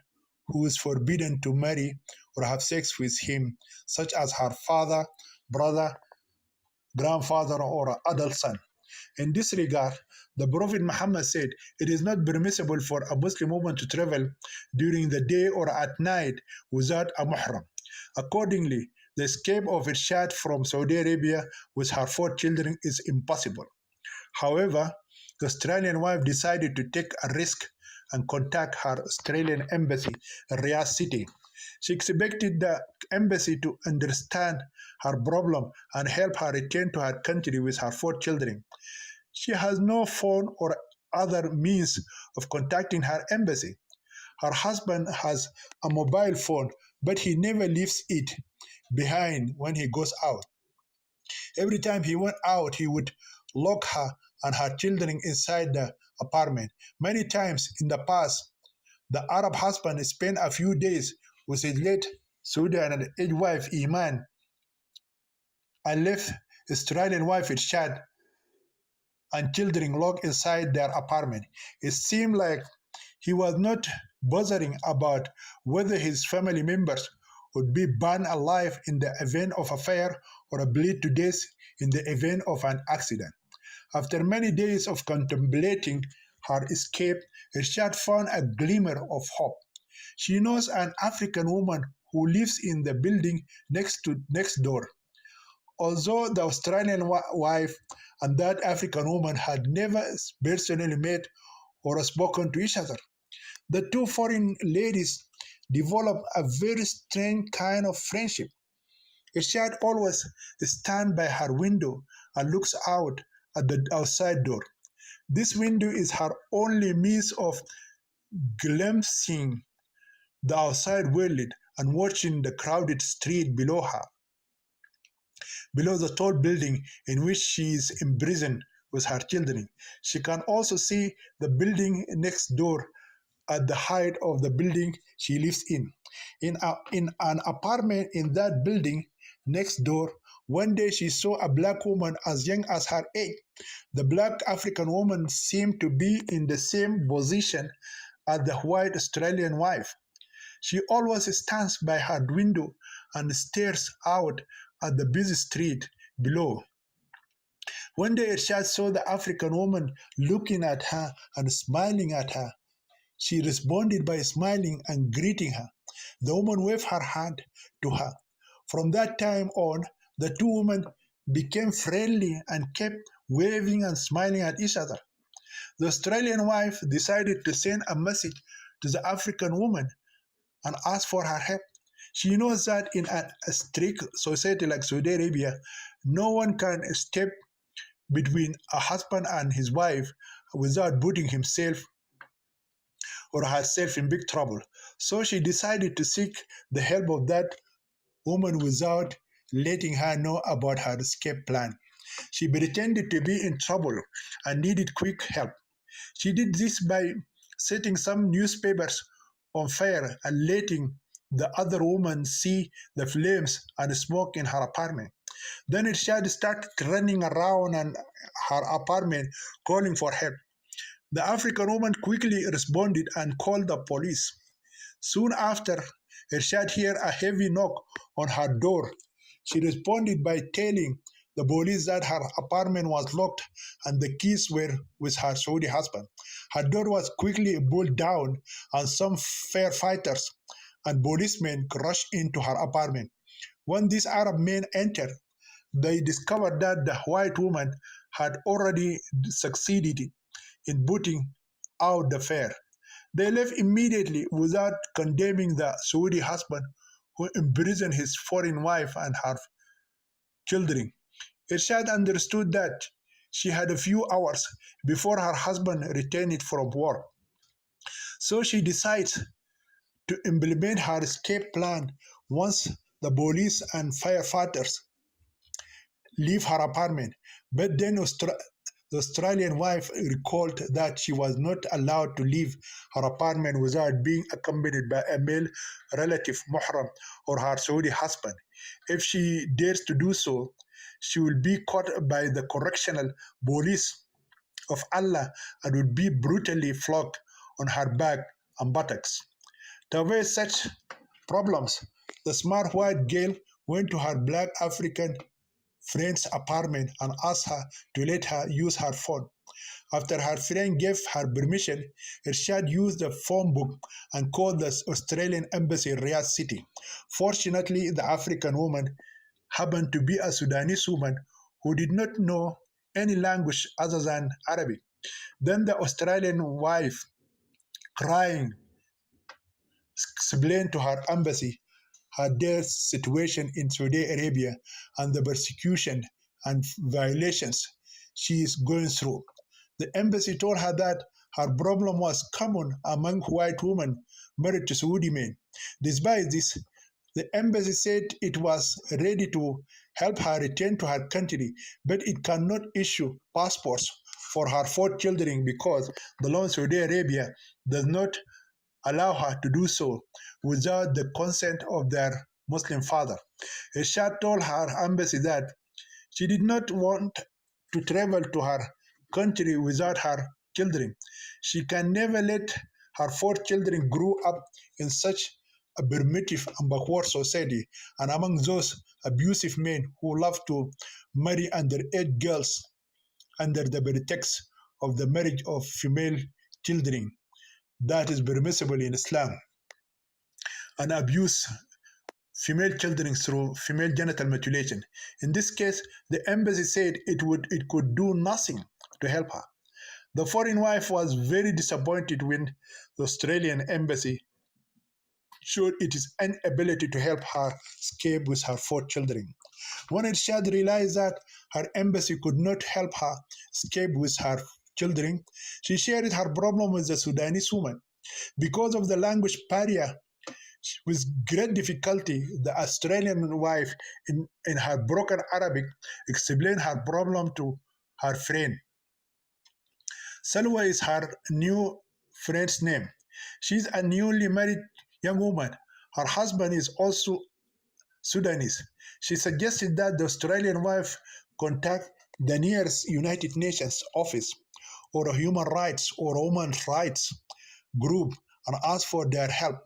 who is forbidden to marry or have sex with him, such as her father, brother, grandfather, or adult son. In this regard, the Prophet Muhammad said, it is not permissible for a Muslim woman to travel during the day or at night without a muhram. Accordingly, the escape of Irshad from Saudi Arabia with her 4 children is impossible. However, the Australian wife decided to take a risk and contact her Australian embassy in Riyadh City She expected the embassy to understand her problem and help her return to her country with her four children. She has no phone or other means of contacting her embassy. Her husband has a mobile phone, but he never leaves it behind when he goes out. Every time he went out, he would lock her and her children inside the apartment. Many times in the past, the Arab husband spent a few days with his late Saudi and aged wife Iman and left Australian wife Irshad and children locked inside their apartment. It seemed like he was not bothering about whether his family members would be burned alive in the event of a fire or bleed to death in the event of an accident. After many days of contemplating her escape, Irshad found a glimmer of hope. She knows an African woman who lives in the building next door. Although the Australian wife and that African woman had never personally met or spoken to each other, the two foreign ladies developed a very strange kind of friendship. Irshad always stands by her window and looks out at the outside door. This window is her only means of glimpsing the outside world and watching the crowded street below the tall building in which she is imprisoned with her children. She can also see the building next door at the height of the building she lives in. In an apartment in that building next door, one day she saw a black woman as young as her age. The black African woman seemed to be in the same position as the white Australian wife. She always stands by her window and stares out at the busy street below. One day Irshad saw the African woman looking at her and smiling at her. She responded by smiling and greeting her. The woman waved her hand to her. From that time on, the two women became friendly and kept waving and smiling at each other. The Australian wife decided to send a message to the African woman and ask for her help. She knows that in a strict society like Saudi Arabia, no one can step between a husband and his wife without putting himself or herself in big trouble. So she decided to seek the help of that woman without letting her know about her escape plan. She pretended to be in trouble and needed quick help. She did this by setting some newspapers on fire and letting the other woman see the flames and smoke in her apartment. Then Irshad started running around her apartment calling for help. The African woman quickly responded and called the police. Soon after, Irshad heard a heavy knock on her door. She responded by telling the police that her apartment was locked and the keys were with her Saudi husband. Her door was quickly pulled down, and some firefighters and policemen rushed into her apartment. When these Arab men entered, they discovered that the white woman had already succeeded in putting out the fire. They left immediately without condemning the Saudi husband who imprisoned his foreign wife and her children. Irshad understood that she had a few hours before her husband returned from work. So she decides to implement her escape plan once the police and firefighters leave her apartment. But then the Australian wife recalled that she was not allowed to leave her apartment without being accompanied by a male relative, Muhram, or her Saudi husband. If she dares to do so, she will be caught by the correctional police of Allah and would be brutally flogged on her back and buttocks. To avoid such problems, the smart white girl went to her black African friend's apartment and asked her to let her use her phone. After her friend gave her permission, Irshad used the phone book and called the Australian embassy in Riyadh City. Fortunately, the African woman happened to be a Sudanese woman who did not know any language other than Arabic. Then the Australian wife, crying, explained to her embassy her dear situation in Saudi Arabia and the persecution and violations she is going through. The embassy told her that her problem was common among white women married to Saudi men. Despite this, the embassy said it was ready to help her return to her country, but it cannot issue passports for her four children because the law in Saudi Arabia does not allow her to do so without the consent of their Muslim father. Irshad told her embassy that she did not want to travel to her country without her children. She can never let her four children grow up in such a primitive and backward society and among those abusive men who love to marry underage girls under the pretext of the marriage of female children that is permissible in Islam and abuse female children through female genital mutilation. In this case, the embassy said it could do nothing to help her. The foreign wife was very disappointed when the Australian embassy showed its inability to help her escape with her four children. When Irshad realized that her embassy could not help her escape with her children, she shared her problem with the Sudanese woman. Because of the language barrier, with great difficulty, the Australian wife, in her broken Arabic, explained her problem to her friend. Salwa is her new friend's name. She's a newly married young woman. Her husband is also Sudanese. She suggested that the Australian wife contact the nearest United Nations office or a human rights or women's rights group and ask for their help.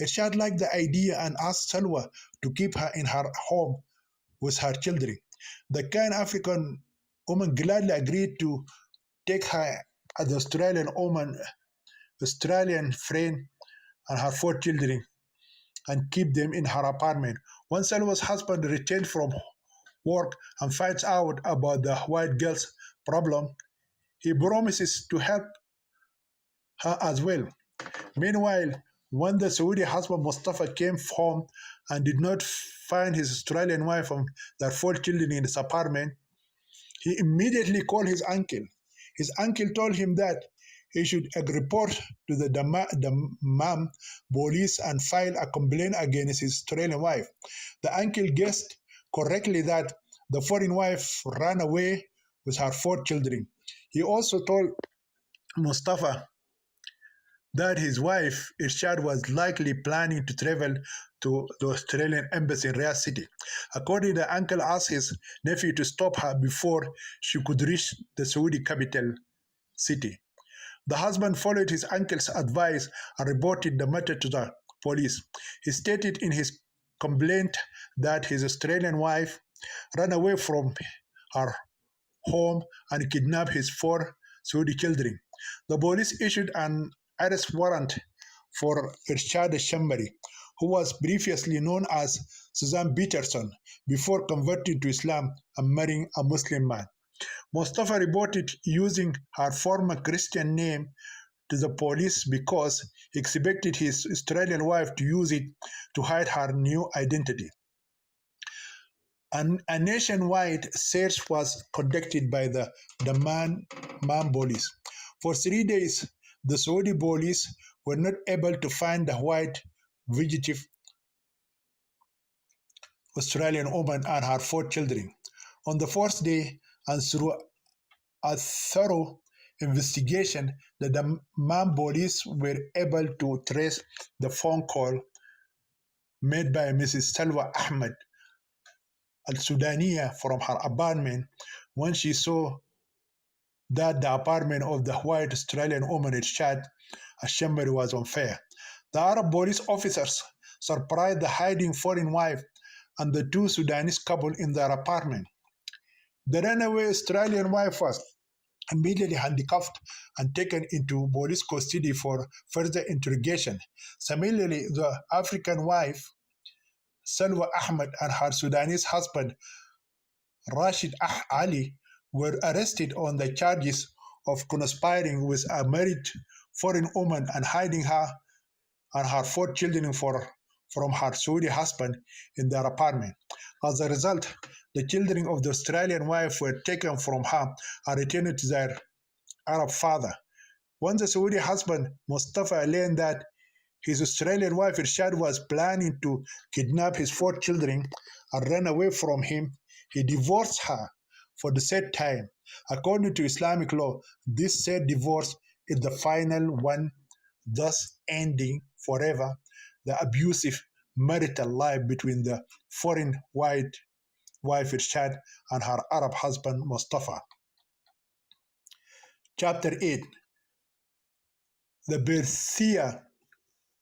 Irshad liked the idea and asked Salwa to keep her in her home with her children. The kind African woman gladly agreed to take her as the Australian friend and her four children and keep them in her apartment. When Salwa's husband returned from work and finds out about the white girl's problem, he promises to help her as well. Meanwhile, when the Saudi husband Mustafa came home and did not find his Australian wife and their four children in his apartment, he immediately called his uncle. His uncle told him that he should report to the Dammam police and file a complaint against his Australian wife. The uncle guessed correctly that the foreign wife ran away with her four children. He also told Mustafa that his wife, Irshad, was likely planning to travel to the Australian embassy in Riyadh City. Accordingly, the uncle asked his nephew to stop her before she could reach the Saudi capital city. The husband followed his uncle's advice and reported the matter to the police. He stated in his complaint that his Australian wife ran away from her home and kidnapped his four Saudi children. The police issued an arrest warrant for Irshad Shambari, who was previously known as Suzanne Peterson before converting to Islam and marrying a Muslim man. Mustafa reported using her former Christian name to the police because he expected his Australian wife to use it to hide her new identity. A nationwide search was conducted by the Dammam police. For 3 days, the Saudi police were not able to find the white fugitive Australian woman and her four children. On the fourth day, and through a thorough investigation, the Dammam police were able to trace the phone call made by Mrs. Salwa Ahmed Al-Sudaniya from her apartment when she saw that the apartment of the white Australian woman Irshad Ashambari was on fire. The Arab police officers surprised the hiding foreign wife and the two Sudanese couple in their apartment. The runaway Australian wife was immediately handcuffed and taken into police custody for further interrogation. Similarly, the African wife, Salwa Ahmed, and her Sudanese husband, Rashid Ali, were arrested on the charges of conspiring with a married foreign woman and hiding her and her four children from her Saudi husband in their apartment. As a result, the children of the Australian wife were taken from her and returned to their Arab father. When the Saudi husband Mustafa learned that his Australian wife Irshad was planning to kidnap his four children and run away from him, he divorced her for the third time. According to Islamic law, this third divorce is the final one, thus ending forever the abusive marital life between the foreign white wife Irshad and her Arab husband Mustafa. Chapter 8. The Berthia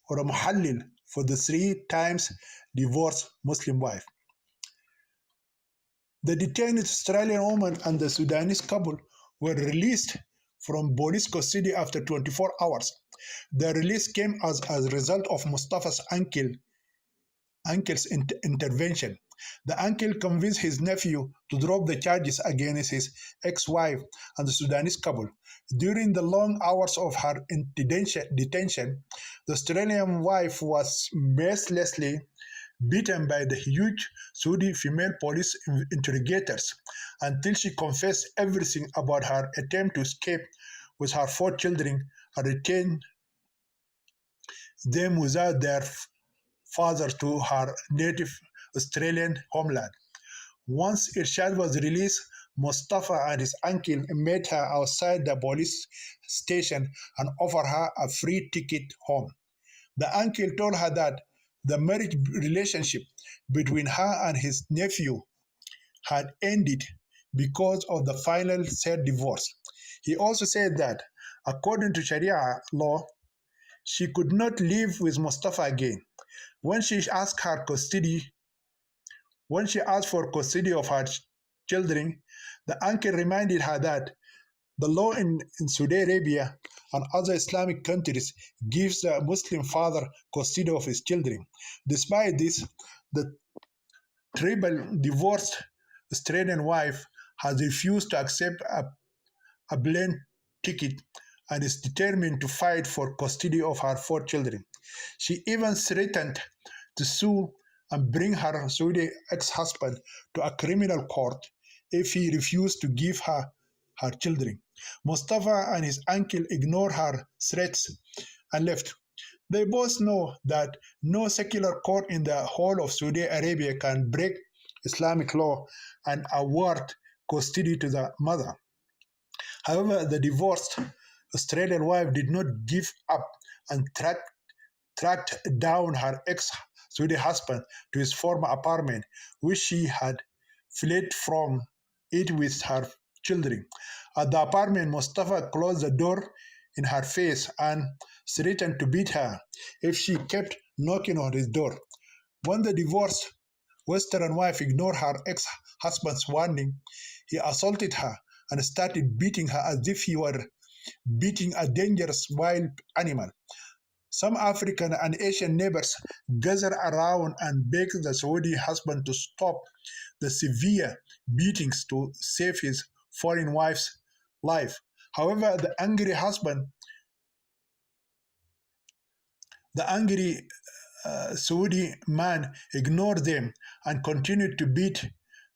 or a muhallil for the three times divorced Muslim wife. The detained Australian woman and the Sudanese couple were released from police custody after 24 hours. The release came as a result of Mustafa's uncle's intervention. The uncle convinced his nephew to drop the charges against his ex-wife and the Sudanese couple. During the long hours of her detention, the Australian wife was mercilessly beaten by the huge Saudi female police interrogators until she confessed everything about her attempt to escape with her four children and return them without their father to her native Australian homeland. Once Irshad was released, Mustafa and his uncle met her outside the police station and offered her a free ticket home. The uncle told her that the marriage relationship between her and his nephew had ended because of the final third divorce. He also said that, according to Sharia law, she could not live with Mustafa again. When she asked her custody, when she asked for custody of her children, the uncle reminded her that the law in Saudi Arabia and other Islamic countries gives the Muslim father custody of his children. Despite this, the triple divorced Australian wife has refused to accept a blank ticket and is determined to fight for custody of her four children. She even threatened to sue and bring her Saudi ex-husband to a criminal court if he refused to give her her children. Mustafa and his uncle ignored her threats and left. They both know that no secular court in the whole of Saudi Arabia can break Islamic law and award custody to the mother. However, the divorced Australian wife did not give up and tracked down her ex Saudi husband to his former apartment, which she had fled from it with her children. At the apartment, Mustafa closed the door in her face and threatened to beat her if she kept knocking on his door. When the divorced Western wife ignored her ex husband's warning, he assaulted her and started beating her as if he were beating a dangerous wild animal. Some African and Asian neighbors gathered around and begged the Saudi husband to stop the severe beatings to save his foreign wife's life. However, the angry Saudi man ignored them and continued to beat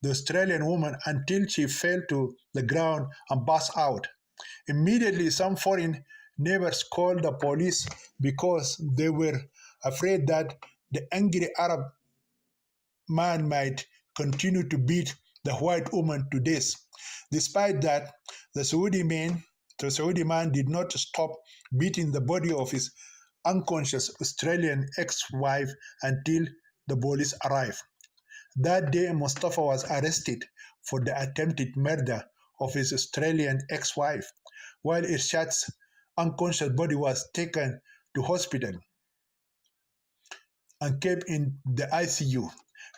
the Australian woman until she fell to the ground and passed out. Immediately, some foreign neighbors called the police because they were afraid that the angry Arab man might continue to beat the white woman to death. Despite that, the Saudi man did not stop beating the body of his unconscious Australian ex-wife until the police arrived. That day, Mustafa was arrested for the attempted murder of his Australian ex-wife, while Irshad's unconscious body was taken to hospital and kept in the ICU.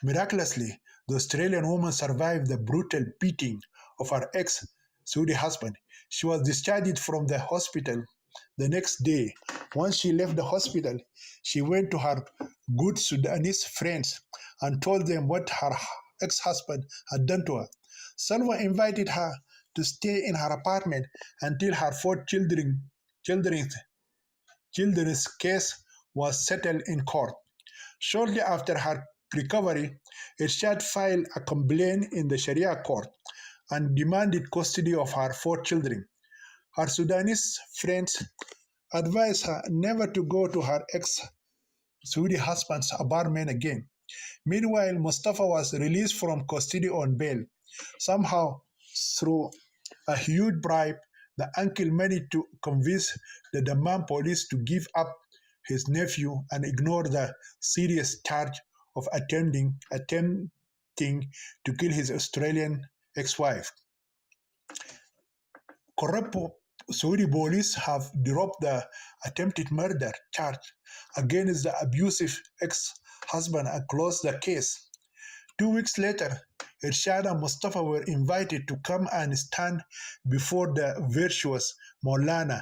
Miraculously, the Australian woman survived the brutal beating of her ex Saudi husband. She was discharged from the hospital the next day. Once she left the hospital, she went to her good Sudanese friends and told them what her ex husband had done to her. Salwa invited her to stay in her apartment until her four children's case was settled in court. Shortly after her recovery, Irshad filed a complaint in the Sharia court and demanded custody of her four children. Her Sudanese friends advised her never to go to her ex Saudi husband's apartment again. Meanwhile, Mustafa was released from custody on bail. Somehow, through a huge bribe, the uncle managed to convince the Dammam police to give up his nephew and ignore the serious charge of attempting to kill his Australian ex-wife. Corrupt Saudi police have dropped the attempted murder charge against the abusive ex-husband and closed the case. 2 weeks later, Irshad and Mustafa were invited to come and stand before the virtuous Maulana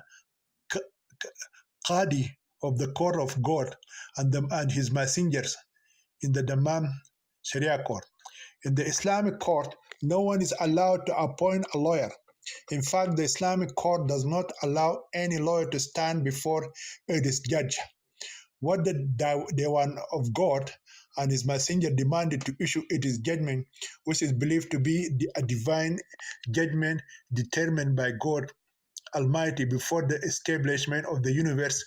Qadi of the Court of God and his messengers in the Dammam Sharia court. In the Islamic court, no one is allowed to appoint a lawyer. In fact, the Islamic court does not allow any lawyer to stand before its judge. What the Dewan of God and his messenger demanded to issue its judgment, which is believed to be a divine judgment determined by God Almighty before the establishment of the universe,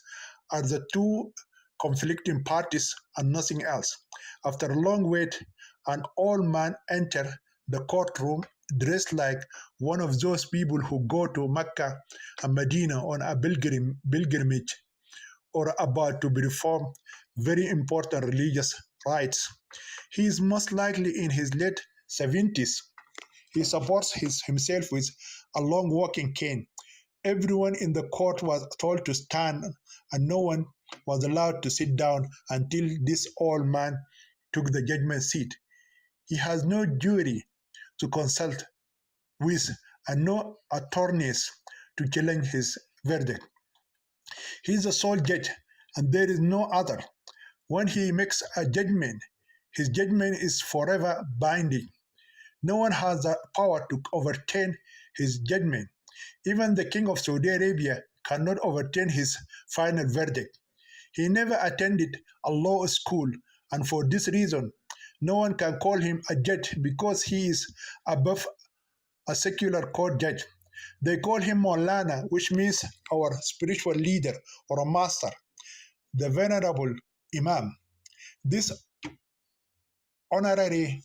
are the two conflicting parties and nothing else. After a long wait, an old man entered the courtroom dressed like one of those people who go to Mecca and Medina on a pilgrimage or about to perform very important religious rites. He is most likely in his late 70s. He supports himself with a long walking cane. Everyone in the court was told to stand, and no one was allowed to sit down until this old man took the judgment seat. He has no jury to consult with and no attorneys to challenge his verdict. He is the sole judge, and there is no other. When he makes a judgment, his judgment is forever binding. No one has the power to overturn his judgment. Even the king of Saudi Arabia cannot overturn his final verdict. He never attended a law school, and for this reason, no one can call him a judge because he is above a secular court judge. They call him Maulana, which means our spiritual leader or a master, the venerable Imam. This honorary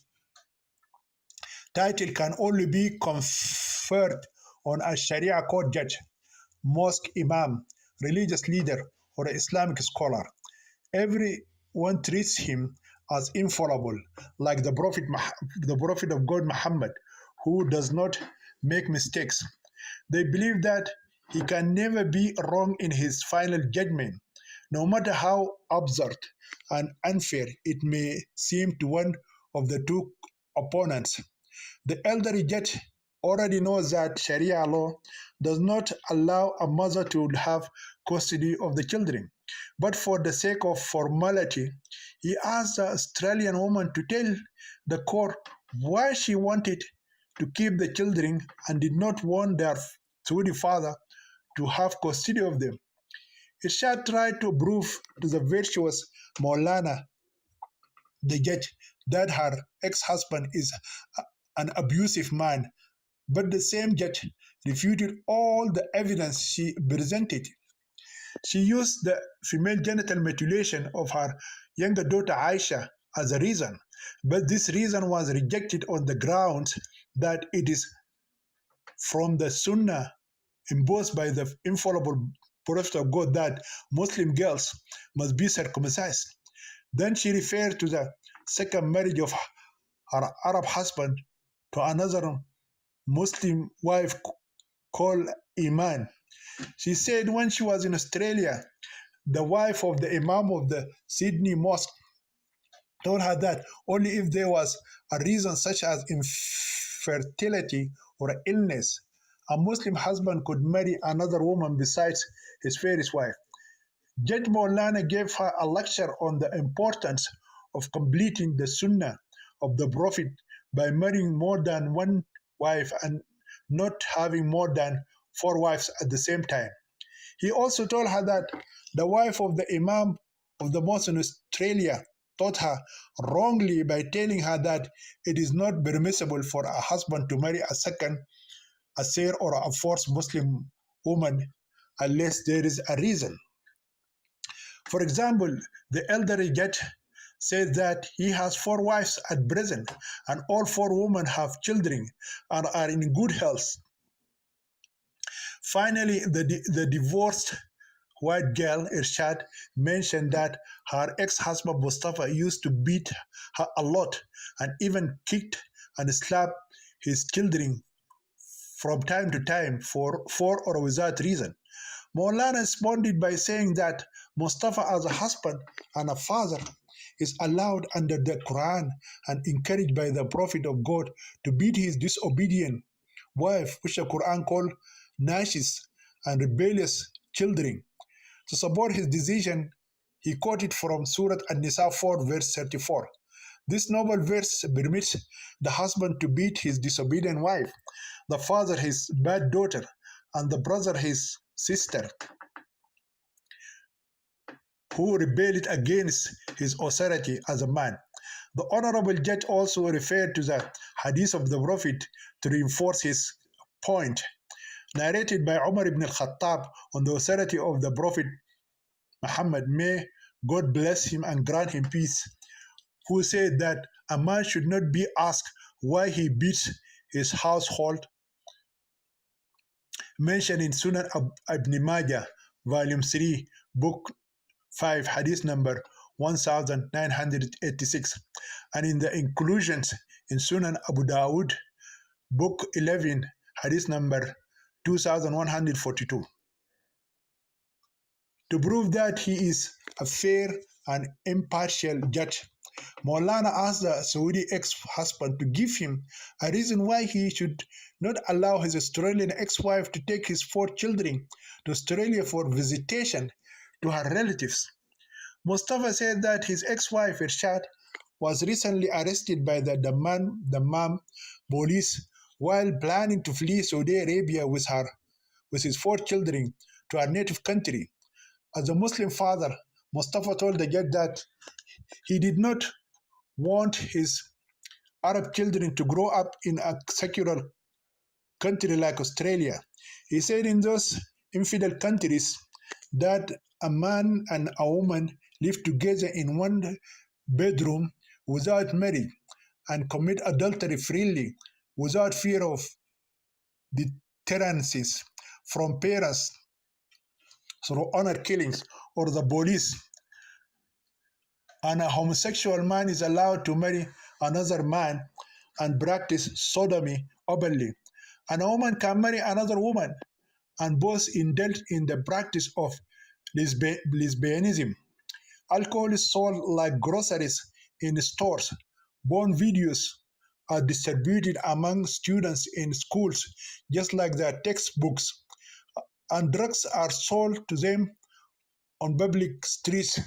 title can only be conferred on a Sharia court judge, mosque imam, religious leader, or Islamic scholar. Everyone treats him as infallible, like the Prophet of God Muhammad, who does not make mistakes. They believe that he can never be wrong in his final judgment, no matter how absurd and unfair it may seem to one of the two opponents. The elderly judge already knows that Sharia law does not allow a mother to have custody of the children. But for the sake of formality, he asked the Australian woman to tell the court why she wanted to keep the children and did not want their Saudi father to have custody of them. Irshad tried to prove to the virtuous Maulana, the judge, that her ex-husband is an abusive man, but the same judge refuted all the evidence she presented. She used the female genital mutilation of her younger daughter Aisha as a reason, but this reason was rejected on the grounds that it is from the Sunnah imposed by the infallible Prophet of God that Muslim girls must be circumcised. Then she referred to the second marriage of her Arab husband to another Muslim wife called Iman. She said when she was in Australia, the wife of the Imam of the Sydney Mosque told her that only if there was a reason such as infertility or illness, a Muslim husband could marry another woman besides his first wife. Judge Maulana gave her a lecture on the importance of completing the Sunnah of the Prophet by marrying more than one wife and not having more than four wives at the same time. He also told her that the wife of the Imam of the mosque in Australia taught her wrongly by telling her that it is not permissible for a husband to marry a second, a third, or a fourth Muslim woman unless there is a reason. For example, the elderly judge says that he has four wives at present, and all four women have children and are in good health. Finally, the divorced white girl, Irshad, mentioned that her ex-husband Mustafa used to beat her a lot and even kicked and slapped his children from time to time for or without reason. Maulana responded by saying that Mustafa, as a husband and a father, is allowed under the Quran and encouraged by the Prophet of God to beat his disobedient wife, which the Quran called Nashis and rebellious children. To support his decision, he quoted from Surah An-Nisa 4, verse 34. This noble verse permits the husband to beat his disobedient wife, the father his bad daughter, and the brother his sister, who rebelled against his authority as a man. The honorable judge also referred to the hadith of the Prophet to reinforce his point, narrated by Umar ibn al-Khattab on the authority of the Prophet Muhammad, may God bless him and grant him peace, who said that a man should not be asked why he beats his household, mentioned in Sunan Ibn Majah, Volume 3, Book 5, Hadith number 1986, and in the inclusions in Sunan Abu Dawud, Book 11, Hadith number 2142. To prove that he is a fair and impartial judge, Maulana asked the Saudi ex-husband to give him a reason why he should not allow his Australian ex-wife to take his four children to Australia for visitation to her relatives. Mustafa said that his ex-wife Irshad was recently arrested by the Dammam police while planning to flee Saudi Arabia with his four children to her native country. As a Muslim father, Mustafa told the judge that he did not want his Arab children to grow up in a secular country like Australia. He said in those infidel countries that a man and a woman live together in one bedroom without marriage and commit adultery freely without fear of deterrences from parents through honor killings or the police. And a homosexual man is allowed to marry another man and practice sodomy openly. And a woman can marry another woman and both indulge in the practice of lesbianism. Alcohol is sold like groceries in stores. Porn videos are distributed among students in schools, just like their textbooks. And drugs are sold to them on public streets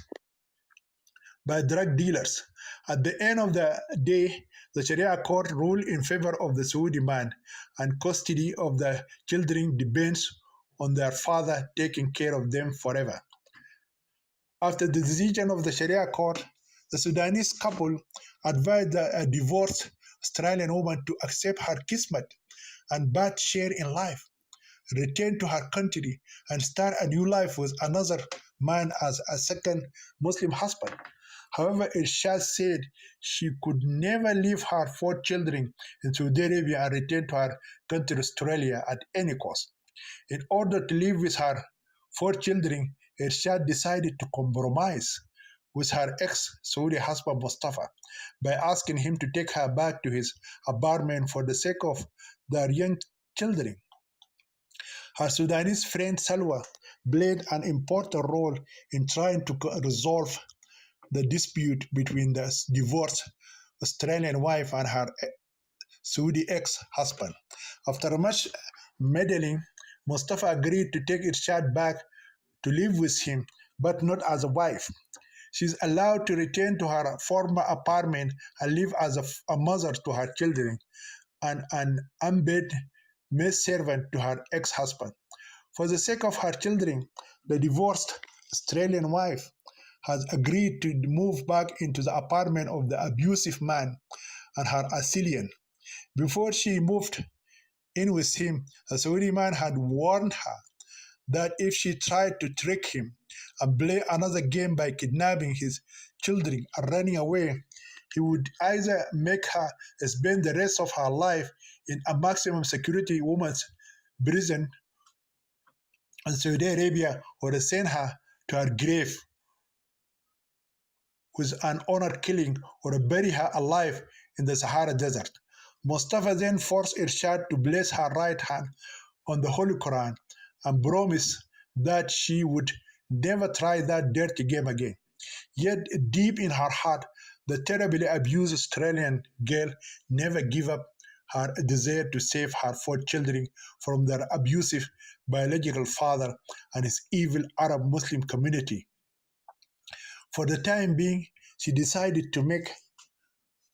by drug dealers. At the end of the day, the Sharia court ruled in favor of the Saudi man, and custody of the children depends on their father taking care of them forever. After the decision of the Sharia court, the Sudanese couple advised a divorced Australian woman to accept her kismet and bad share in life, return to her country, and start a new life with another man as a second Muslim husband. However, Irshad said she could never leave her four children in Saudi Arabia and return to her country, Australia, at any cost. In order to live with her four children, Irshad decided to compromise with her ex-Saudi husband Mustafa by asking him to take her back to his apartment for the sake of their young children. Her Sudanese friend Salwa played an important role in trying to resolve the dispute between the divorced Australian wife and her Saudi ex-husband. After much meddling, Mustafa agreed to take Irshad back to live with him, but not as a wife. She is allowed to return to her former apartment and live as a mother to her children and an unpaid maidservant to her ex-husband. For the sake of her children, the divorced Australian wife has agreed to move back into the apartment of the abusive man and her assailant. Before she moved in with him, the Saudi man had warned her that if she tried to trick him and play another game by kidnapping his children and running away, he would either make her spend the rest of her life in a maximum security woman's prison in Saudi Arabia or send her to her grave with an honor killing or bury her alive in the Sahara Desert. Mustafa then forced Irshad to place her right hand on the Holy Quran and promised that she would never try that dirty game again. Yet, deep in her heart, the terribly abused Australian girl never gave up her desire to save her four children from their abusive biological father and his evil Arab Muslim community. For the time being, she decided to make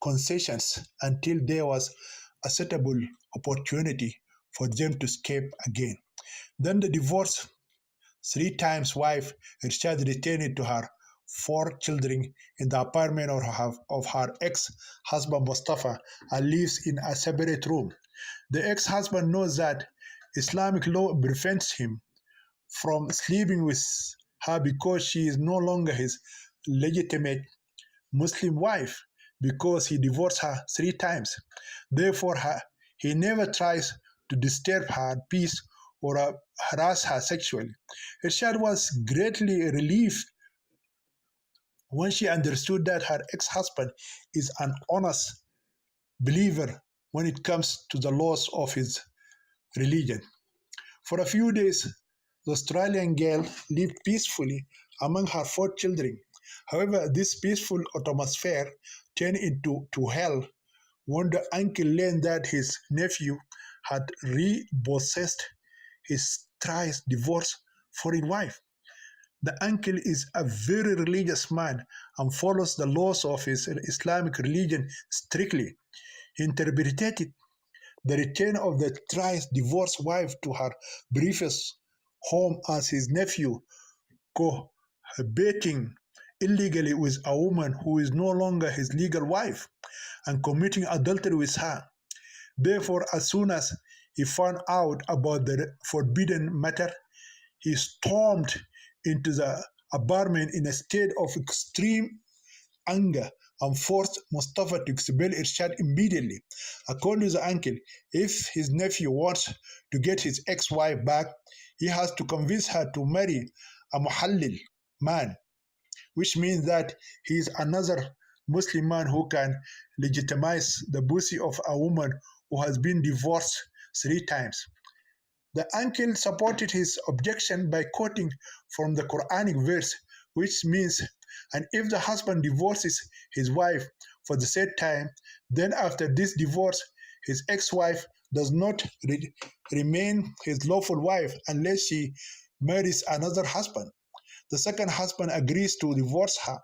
concessions until there was a suitable opportunity for them to escape again. Then the divorced three times wife Irshad returned to her four children in the apartment of her ex-husband Mustafa and lives in a separate room. The ex-husband knows that Islamic law prevents him from sleeping with her because she is no longer his legitimate Muslim wife because he divorced her three times. Therefore, he never tries to disturb her peace or harass her sexually. Irshad was greatly relieved when she understood that her ex-husband is an honest believer when it comes to the laws of his religion. For a few days, the Australian girl lived peacefully among her four children. However, this peaceful atmosphere turned into hell when the uncle learned that his nephew had repossessed his thrice divorced foreign wife. The uncle is a very religious man and follows the laws of his Islamic religion strictly. He interpreted the return of the thrice divorced wife to her previous home as his nephew cohabiting illegally with a woman who is no longer his legal wife and committing adultery with her. Therefore, as soon as he found out about the forbidden matter, he stormed into the apartment in a state of extreme anger and forced Mustafa to expel Irshad immediately. According to the uncle, if his nephew wants to get his ex-wife back, he has to convince her to marry a muhallil man, which means that he is another Muslim man who can legitimize the pussy of a woman who has been divorced three times. The uncle supported his objection by quoting from the Quranic verse, which means, and if the husband divorces his wife for the third time, then after this divorce, his ex-wife does not remain his lawful wife unless she marries another husband. The second husband agrees to divorce her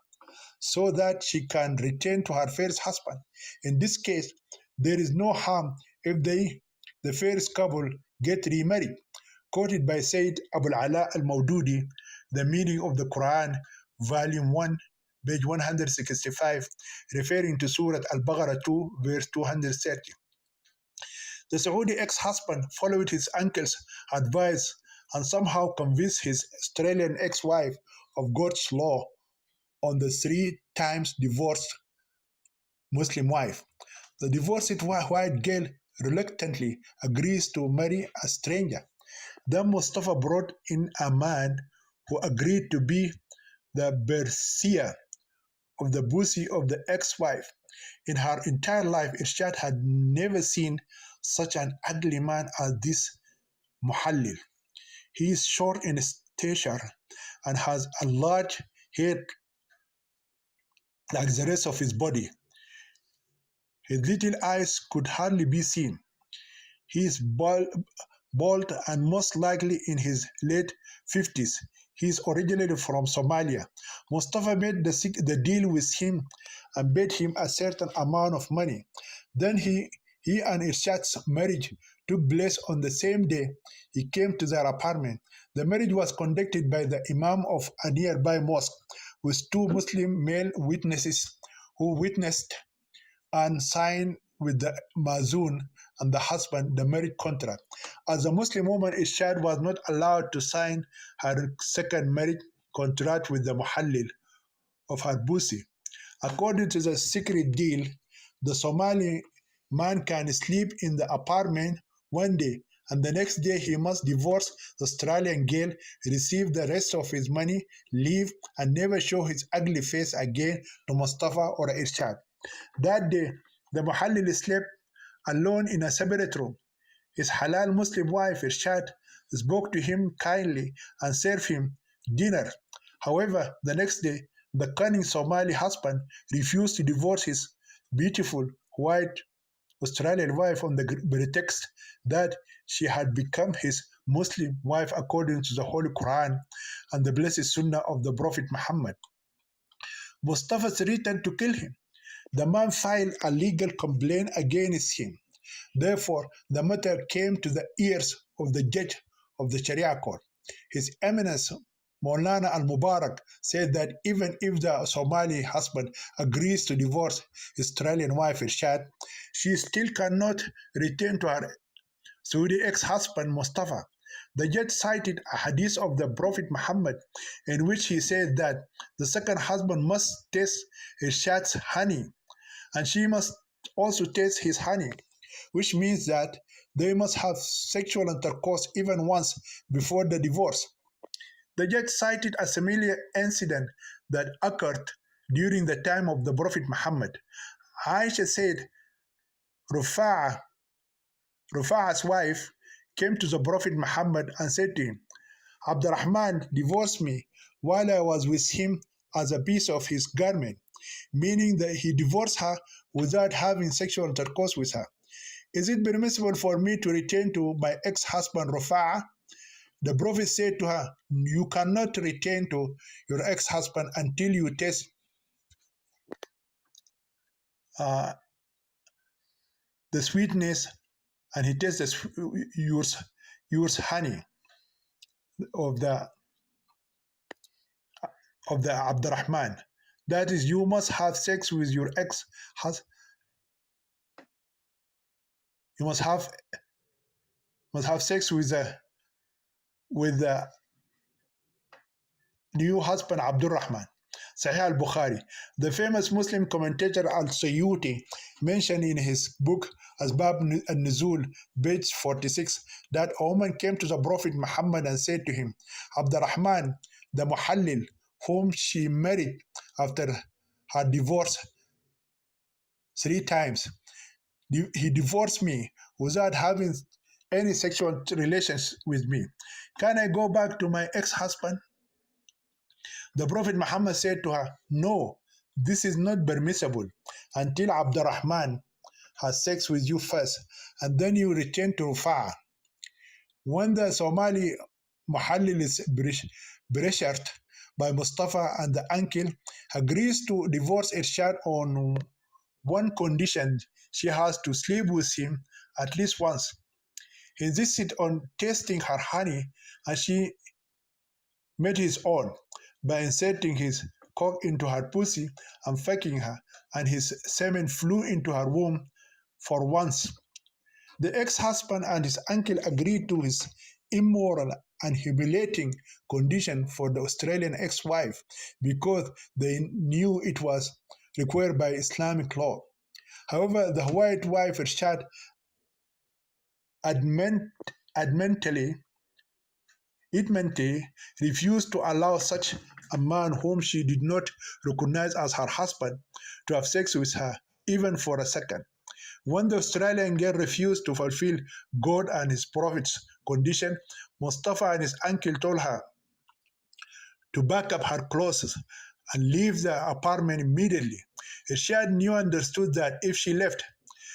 so that she can return to her first husband. In this case, there is no harm if the first couple get remarried. Quoted by Sayyid Abu Ala al-Mawdudi, The Meaning of the Quran, Volume 1, page 165, referring to Surah Al-Baqarah 2, verse 230. The Saudi ex-husband followed his uncle's advice and somehow convinced his Australian ex-wife of God's law on the three times divorced Muslim wife. The divorced white girl reluctantly agrees to marry a stranger. Then Mustafa brought in a man who agreed to be the berseer of the pussy of the ex-wife. In her entire life, Irshad had never seen such an ugly man as this Muhallil. He is short in stature and has a large head like the rest of his body. His little eyes could hardly be seen. He is bald and most likely in his late 50s. He is originally from Somalia. Mustafa made the deal with him and paid him a certain amount of money. Then he and Irshad's marriage took place on the same day he came to their apartment. The marriage was conducted by the imam of a nearby mosque. with two Muslim male witnesses who witnessed and signed with the Mazoon and the husband the marriage contract. As a Muslim woman, Ishad was not allowed to sign her second marriage contract with the Muhallil of her Busi. According to the secret deal, the Somali man can sleep in the apartment one day and the next day he must divorce the Australian girl, receive the rest of his money, leave, and never show his ugly face again to Mustafa or Irshad. That day, the Muhallil slept alone in a separate room. His halal Muslim wife, Irshad, spoke to him kindly and served him dinner. However, the next day, the cunning Somali husband refused to divorce his beautiful white Australian wife on the pretext that she had become his Muslim wife according to the Holy Quran and the blessed Sunnah of the Prophet Muhammad. Mustafa threatened to kill him. The man filed a legal complaint against him. Therefore, the matter came to the ears of the judge of the Sharia court. His Eminence Maulana Al Mubarak said that even if the Somali husband agrees to divorce his Australian wife Irshad, she still cannot return to her Saudi ex-husband Mustafa. The judge cited a hadith of the Prophet Muhammad in which he said that the second husband must taste Irshad's honey and she must also taste his honey, which means that they must have sexual intercourse even once before the divorce. The judge cited a similar incident that occurred during the time of the Prophet Muhammad. Aisha said Rufa'a, Rufa'a's wife, came to the Prophet Muhammad and said to him, Abdurrahman divorced me while I was with him as a piece of his garment, meaning that he divorced her without having sexual intercourse with her. Is it permissible for me to return to my ex-husband Rufa'a? The Prophet said to her, you cannot return to your ex-husband until you taste uh, the sweetness and he tastes yours honey of the Abdurrahman. That is, you must have sex with your ex-husband. You must have sex with the new husband Abdul Rahman. Sahih al-Bukhari. The famous Muslim commentator al-Sayyuti mentioned in his book Asbab al-Nuzul, page 46, that a woman came to the Prophet Muhammad and said to him, Abdurrahman, the Muhallil, whom she married after her divorce 3 times, he divorced me without having any sexual relations with me. Can I go back to my ex-husband? The Prophet Muhammad said to her, no, this is not permissible until Abdurrahman has sex with you first, and then you return to Rufa'a. When the Somali Muhallil is pressured by Mustafa and the uncle, agrees to divorce Irshad on one condition: she has to sleep with him at least once. He insisted on tasting her honey, and she made his own by inserting his cock into her pussy and fucking her, and his semen flew into her womb for once. The ex-husband and his uncle agreed to his immoral and humiliating condition for the Australian ex-wife because they knew it was required by Islamic law. However, the white wife Irshad adamantly refused to allow such a man whom she did not recognize as her husband to have sex with her, even for a second. When the Australian girl refused to fulfill God and his prophet's condition, Mustafa and his uncle told her to pack up her clothes and leave the apartment immediately. Irshad knew and understood that if she left,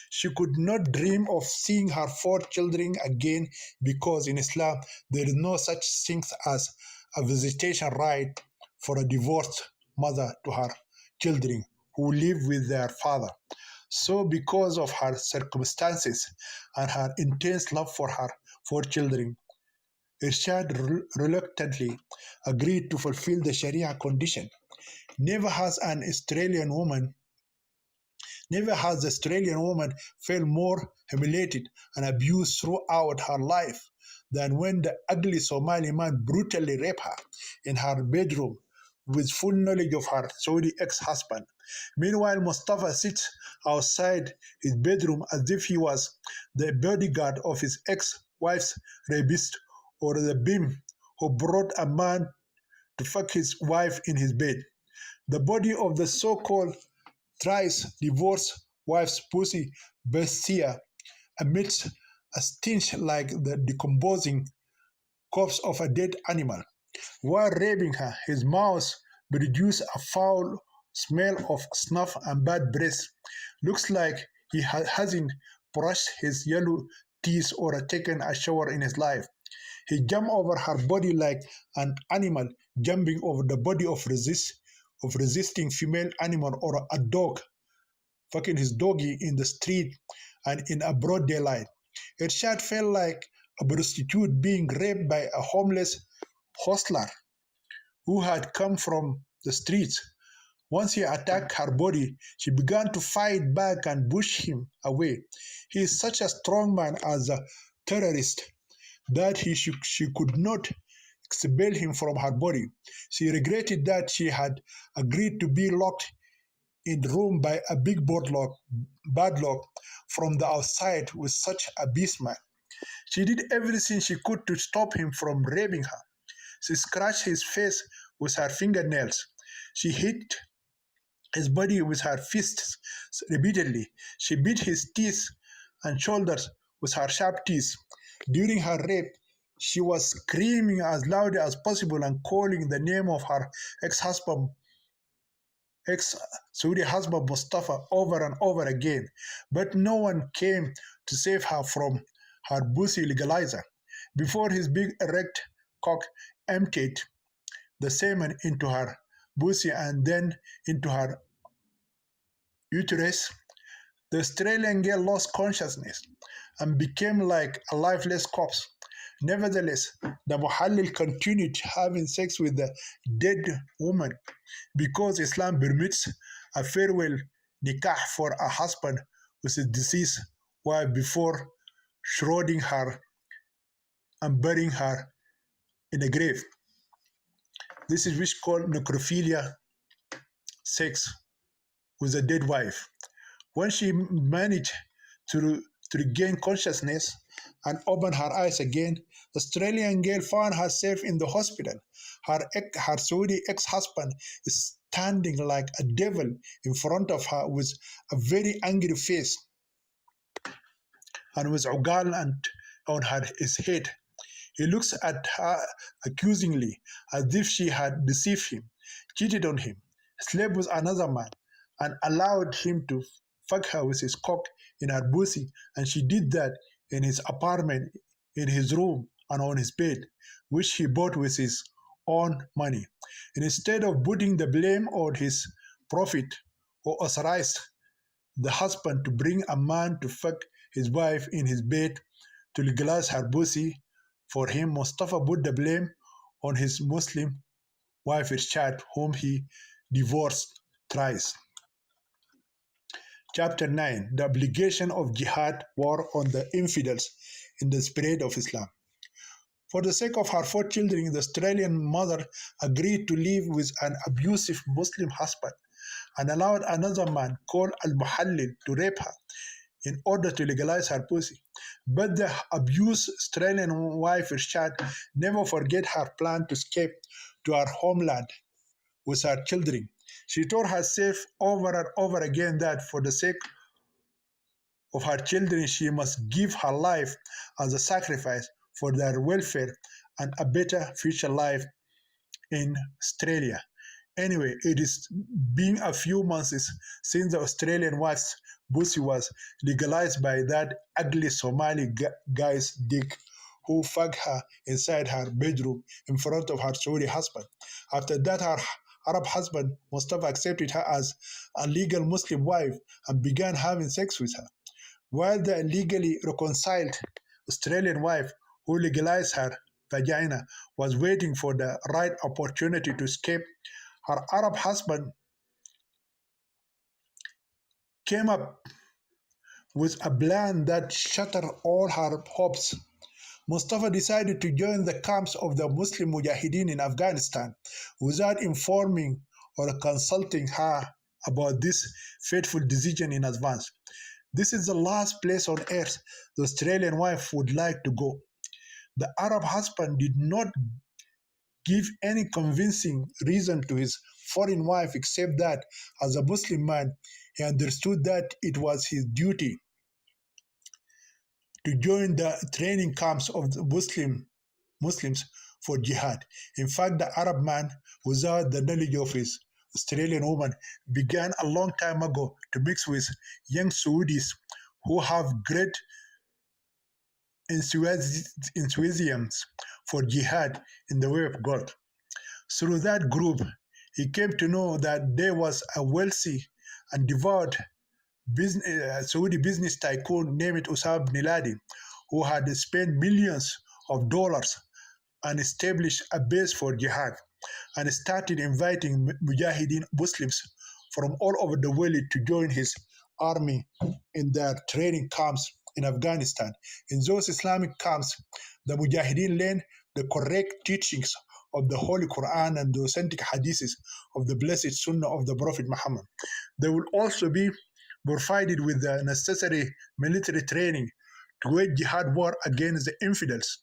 she could not dream of seeing her 4 children again because in Islam there is no such thing as a visitation right for a divorced mother to her children who live with their father. So because of her circumstances and her intense love for her 4 children, Irshad reluctantly agreed to fulfill the Sharia condition. Never has an Australian woman Never has the Australian woman felt more humiliated and abused throughout her life than when the ugly Somali man brutally raped her in her bedroom with full knowledge of her Saudi ex-husband. Meanwhile, Mustafa sits outside his bedroom as if he was the bodyguard of his ex-wife's rapist or the beam who brought a man to fuck his wife in his bed. The body of the so-called thrice divorced wife's pussy bestia emits a stench like the decomposing corpse of a dead animal. While raping her, his mouth produces a foul smell of snuff and bad breath. Looks like he hasn't brushed his yellow teeth or taken a shower in his life. He jumped over her body like an animal jumping over the body of resisting female animal or a dog fucking his doggy in the street and in a broad daylight. Irshad felt like a prostitute being raped by a homeless hostler who had come from the streets. Once he attacked her body, she began to fight back and push him away. He is such a strong man as a terrorist that she could not expel him from her body. She regretted that she had agreed to be locked in the room by a big bad lock from the outside with such a beast man. She did everything she could to stop him from raping her. She scratched his face with her fingernails. She hit his body with her fists repeatedly. She beat his teeth and shoulders with her sharp teeth. During her rape, she was screaming as loud as possible and calling the name of her ex-husband ex-Saudi husband Mustafa over and over again, but no one came to save her from her pussy legalizer. Before his big erect cock emptied the semen into her pussy and then into her uterus, the Australian girl lost consciousness and became like a lifeless corpse. Nevertheless, the Muhallil continued having sex with the dead woman because Islam permits a farewell nikah for a husband with a deceased wife before shrouding her and burying her in a grave. This is which called necrophilia sex with a dead wife. When she managed to regain consciousness and open her eyes again, the Australian girl found herself in the hospital. Her Saudi ex-husband is standing like a devil in front of her with a very angry face and with ugal and his head. He looks at her accusingly, as if she had deceived him, cheated on him, slept with another man, and allowed him to fuck her with his cock in her pussy, and she did that in his apartment, in his room, and on his bed, which he bought with his own money. And instead of putting the blame on his prophet, who authorized the husband to bring a man to fuck his wife in his bed to legalize her pussy for him, Mustafa put the blame on his Muslim wife Irshad, whom he divorced thrice. Chapter 9: The obligation of jihad, war on the infidels in the spread of Islam. For the sake of her 4 children, the Australian mother agreed to live with an abusive Muslim husband and allowed another man called Al-Muhallil to rape her in order to legalize her pussy. But the abused Australian wife Irshad never forget her plan to escape to her homeland with her children. She told herself over and over again that for the sake of her children, she must give her life as a sacrifice for their welfare and a better future life in Australia. Anyway, it is been a few months since the Australian wife's pussy was legalized by that ugly Somali guy's dick who fucked her inside her bedroom in front of her Saudi husband. After that, her Arab husband Mustafa accepted her as a legal Muslim wife and began having sex with her, while the legally reconciled Australian wife who legalized her vagina was waiting for the right opportunity to escape. Her Arab husband came up with a plan that shattered all her hopes. Mustafa decided to join the camps of the Muslim Mujahideen in Afghanistan without informing or consulting her about this fateful decision in advance. This is the last place on earth the Australian wife would like to go. The Arab husband did not give any convincing reason to his foreign wife except that, as a Muslim man, he understood that it was his duty to join the training camps of the Muslims for jihad. In fact, the Arab man, without the knowledge of his Australian woman, began a long time ago to mix with young Saudis who have great enthusiasm for jihad in the way of God. Through that group, he came to know that there was a wealthy and devout Saudi business tycoon named Osama bin Laden, who had spent millions of dollars and established a base for jihad and started inviting Mujahideen Muslims from all over the world to join his army in their training camps in Afghanistan. In those Islamic camps, the Mujahideen learned the correct teachings of the Holy Quran and the authentic hadiths of the blessed Sunnah of the Prophet Muhammad. They will also be provided with the necessary military training to wage jihad war against the infidels.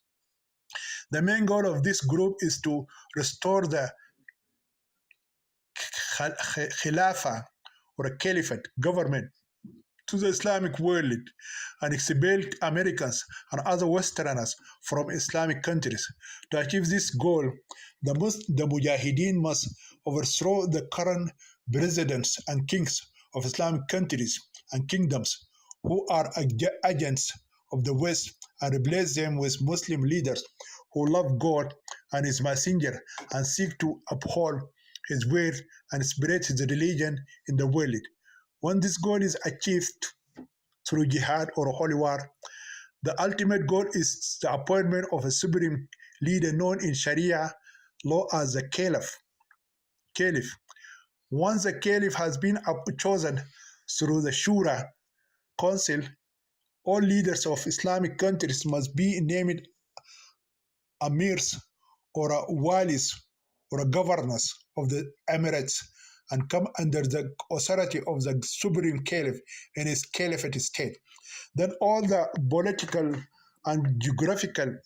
The main goal of this group is to restore the Khilafah or a caliphate government to the Islamic world and expel Americans and other Westerners from Islamic countries. To achieve this goal, the Mujahideen must overthrow the current presidents and kings of Islamic countries and kingdoms who are agents of the West and replace them with Muslim leaders who love God and His Messenger and seek to uphold His word and spread His religion in the world. When this goal is achieved through jihad or holy war, the ultimate goal is the appointment of a supreme leader known in Sharia law as the Caliph. Once the Caliph has been chosen through the Shura Council, all leaders of Islamic countries must be named amirs or walis or governors of the emirates and come under the authority of the supreme caliph in his caliphate state. Then all the political and geographical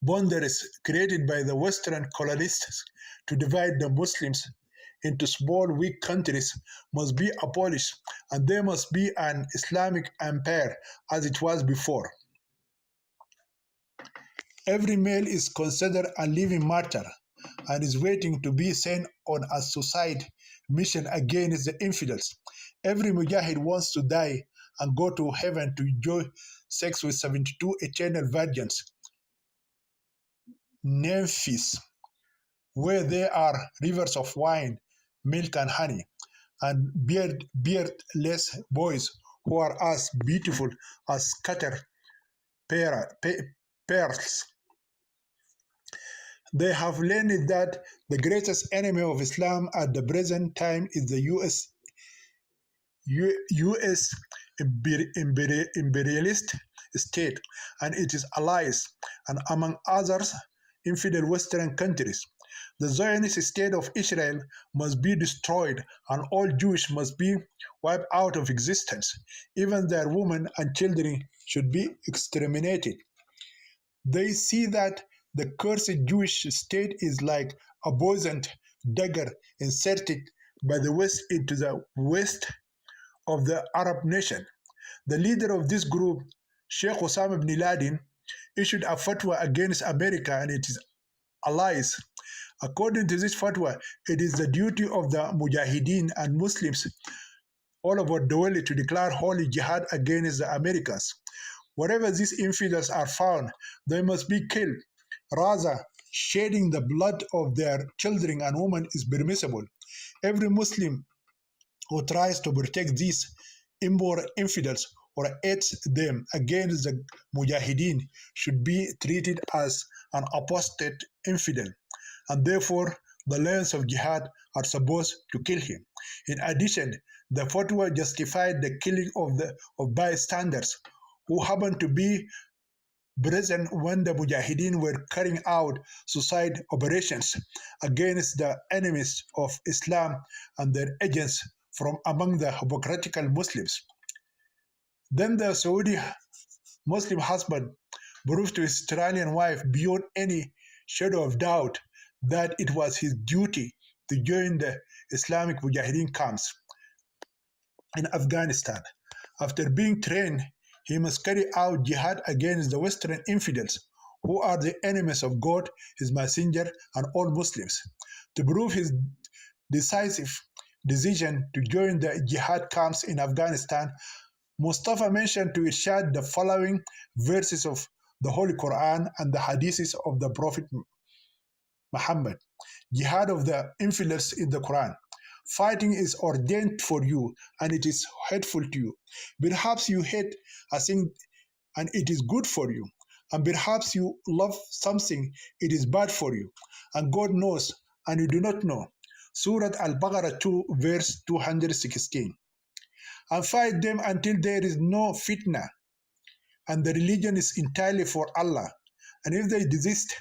boundaries created by the Western colonists to divide the Muslims into small, weak countries must be abolished, and there must be an Islamic empire as it was before. Every male is considered a living martyr and is waiting to be sent on a suicide mission against the infidels. Every mujahid wants to die and go to heaven to enjoy sex with 72 eternal virgins. Nephis, where there are rivers of wine, milk, and honey, and beardless boys who are as beautiful as scattered pearls. They have learned that the greatest enemy of Islam at the present time is the US imperialist state and its allies, and among others, infidel Western countries. The Zionist state of Israel must be destroyed, and all Jews must be wiped out of existence. Even their women and children should be exterminated. They see that the cursed Jewish state is like a poisoned dagger inserted by the West into the West of the Arab nation. The leader of this group, Sheikh Osama bin Laden, issued a fatwa against America and its allies. According to this fatwa, it is the duty of the Mujahideen and Muslims all over the world to declare holy jihad against the Americans. Wherever these infidels are found, they must be killed. Rather, shedding the blood of their children and women is permissible. Every Muslim who tries to protect these immoral infidels or aids them against the Mujahideen should be treated as an apostate infidel, and therefore the lions of jihad are supposed to kill him. In addition, the fatwa justified the killing of bystanders who happened to be present when the Mujahideen were carrying out suicide operations against the enemies of Islam and their agents from among the hypocritical Muslims. Then the Saudi Muslim husband proved to his Iranian wife beyond any shadow of doubt that it was his duty to join the Islamic Mujahideen camps in Afghanistan. After being trained, he must carry out jihad against the Western infidels, who are the enemies of God, His Messenger, and all Muslims. To prove his decisive decision to join the jihad camps in Afghanistan, Mustafa mentioned to Irshad the following verses of the Holy Quran and the hadiths of the Prophet Muhammad. Jihad of the infidels in the Quran. Fighting is ordained for you and it is hateful to you. Perhaps you hate a thing and it is good for you. And perhaps you love something, it is bad for you. And God knows and you do not know. Surah Al-Baqarah 2 verse 216. And fight them until there is no fitna and the religion is entirely for Allah. And if they desist,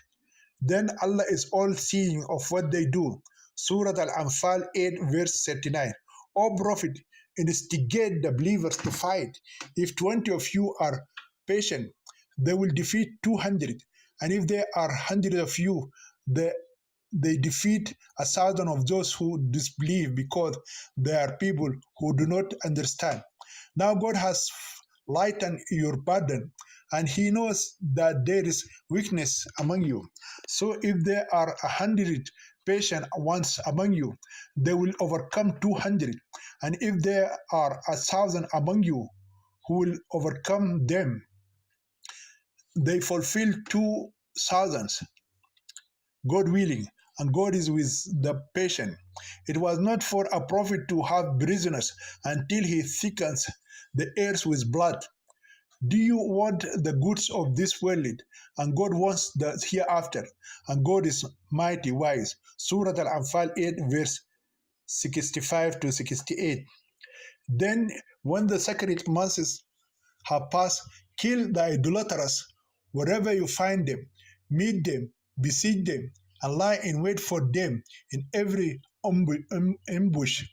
then Allah is all-seeing of what they do. Surah Al-Anfal 8 verse 39. O Prophet, instigate the believers to fight. If 20 of you are patient, they will defeat 200. And if there are 100 of you, they defeat 1,000 of those who disbelieve, because they are people who do not understand. Now God has lightened your burden, and He knows that there is weakness among you. So if there are 100 patient ones among you, they will overcome 200. And if there are 1,000 among you who will overcome them, they fulfill 2,000. God willing, and God is with the patient. It was not for a prophet to have prisoners until he thickens the earth with blood. Do you want the goods of this world? And God wants the hereafter. And God is mighty wise. Surah Al-Anfal 8 verse 65 to 68. Then when the sacred months have passed, kill the idolaters wherever you find them. Meet them, besiege them, and lie in wait for them in every ambush.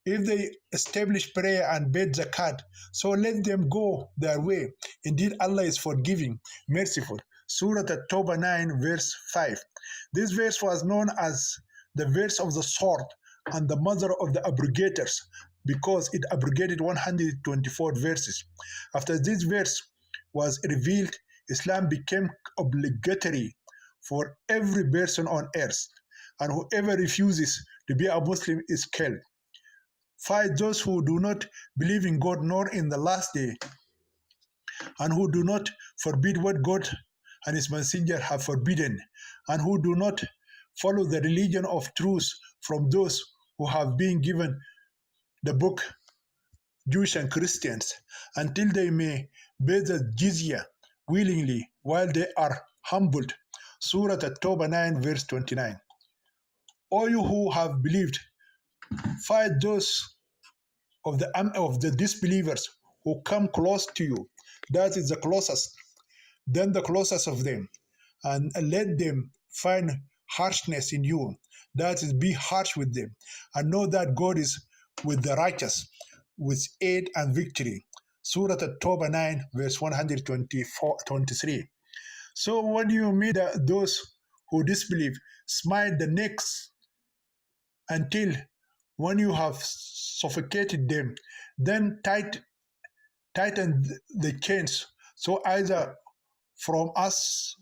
If they establish prayer and beg zakat, so let them go their way. Indeed, Allah is forgiving, merciful. Surah At-Tawbah 9, verse 5. This verse was known as the verse of the sword and the mother of the abrogators, because it abrogated 124 verses. After this verse was revealed, Islam became obligatory for every person on earth, and whoever refuses to be a Muslim is killed. Fight those who do not believe in God nor in the last day, and who do not forbid what God and His Messenger have forbidden, and who do not follow the religion of truth from those who have been given the book, Jews and Christians, until they may pay the jizya willingly while they are humbled. Surah At-Tawbah 9 verse 29. All you who have believed, fight those of the disbelievers who come close to you. That is the closest, then the closest of them, and let them find harshness in you. That is, be harsh with them, and know that God is with the righteous, with aid and victory. Surah At-Tawbah 9, verse 123. So when you meet those who disbelieve, smite the necks until when you have suffocated them, then tighten the chains, so either from us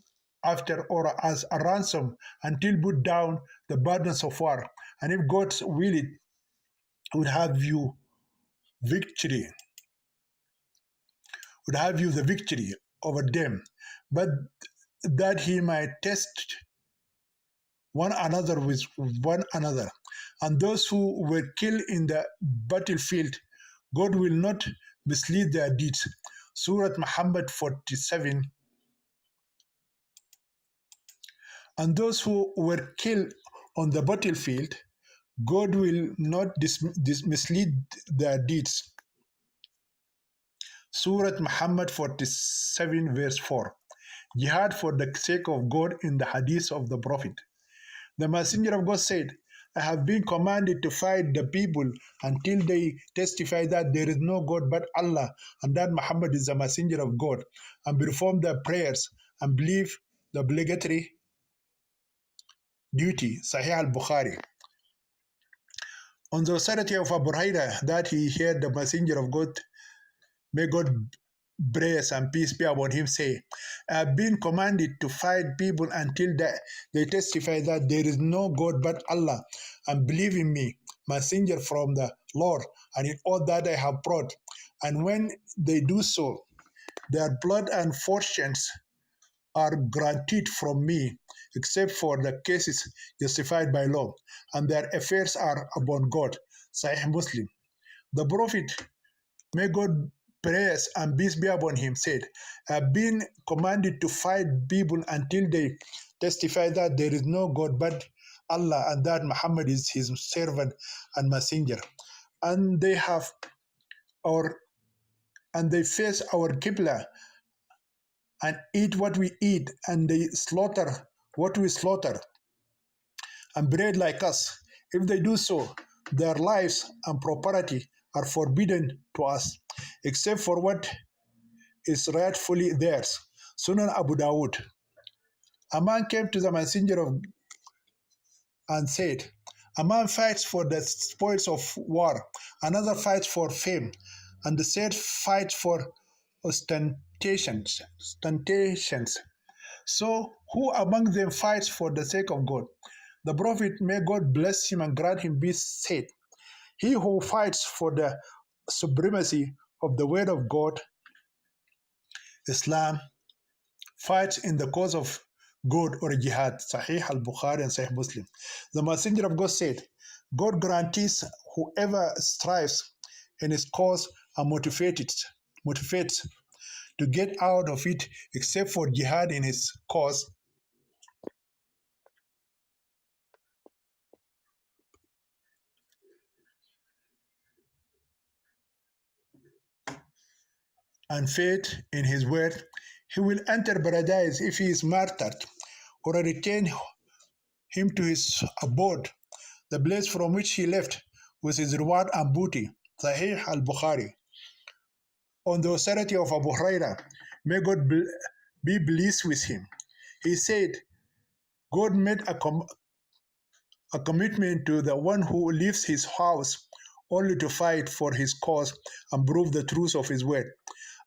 after or as a ransom, until put down the burdens of war. And if God will it, would have you victory, would have you the victory over them, but that He might test one another with one another. And those who were killed in the battlefield, God will not mislead their deeds. Surah Muhammad 47. And those who were killed On the battlefield, God will not mislead their deeds. Surah Muhammad 47 verse 4. Jihad for the sake of God in the hadith of the Prophet. The Messenger of God said, I have been commanded to fight the people until they testify that there is no God but Allah and that Muhammad is the Messenger of God, and perform their prayers and believe the obligatory duty. Sahih al-Bukhari. On the authority of Abu Hurairah that he heard the Messenger of God, may God praise and peace be upon him, say, I have been commanded to fight people until they testify that there is no God but Allah and believe in me, messenger from the Lord, and in all that I have brought. And when they do so, their blood and fortunes are granted from me, except for the cases justified by law, and their affairs are upon God. Sahih Muslim. The Prophet, may God praise and peace be upon him, said, I have been commanded to fight people until they testify that there is no God but Allah and that Muhammad is his servant and messenger. And they have our and they face our Qibla and eat what we eat, and they slaughter what we slaughter, and breed like us. If they do so, their lives and property are forbidden to us, except for what is rightfully theirs. Sunan Abu Dawud. A man came to the messenger of and said, a man fights for the spoils of war, another fights for fame, and the third fights for ostentations. So who among them fights for the sake of God? The Prophet, may God bless him and grant him peace, said, he who fights for the supremacy of the word of God, Islam, fights in the cause of God or jihad. Sahih al-Bukhari and Sahih Muslim. The Messenger of God said, God guarantees whoever strives in his cause and motivates to get out of it, except for jihad in his cause, and faith in his word, he will enter paradise if he is martyred, or return him to his abode, the place from which he left, with his reward and booty. Sahih al-Bukhari. On the authority of Abu Hurairah, may God be pleased with him. He said, God made a commitment to the one who leaves his house only to fight for his cause and prove the truth of his word.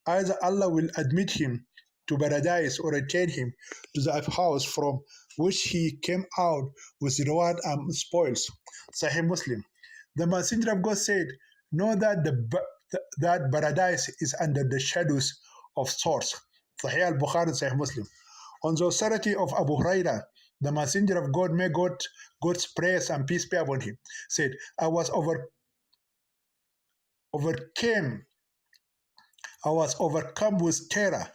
Either Allah will admit him to paradise or return him to the house from which he came out with reward and spoils. Sahih Muslim. The Messenger of God said, know that that paradise is under the shadows of swords. Sahih al-Bukhari, Sahih Muslim. On the authority of Abu Hurairah, the Messenger of God, may God's praise and peace be upon him, said, I was overcome with terror.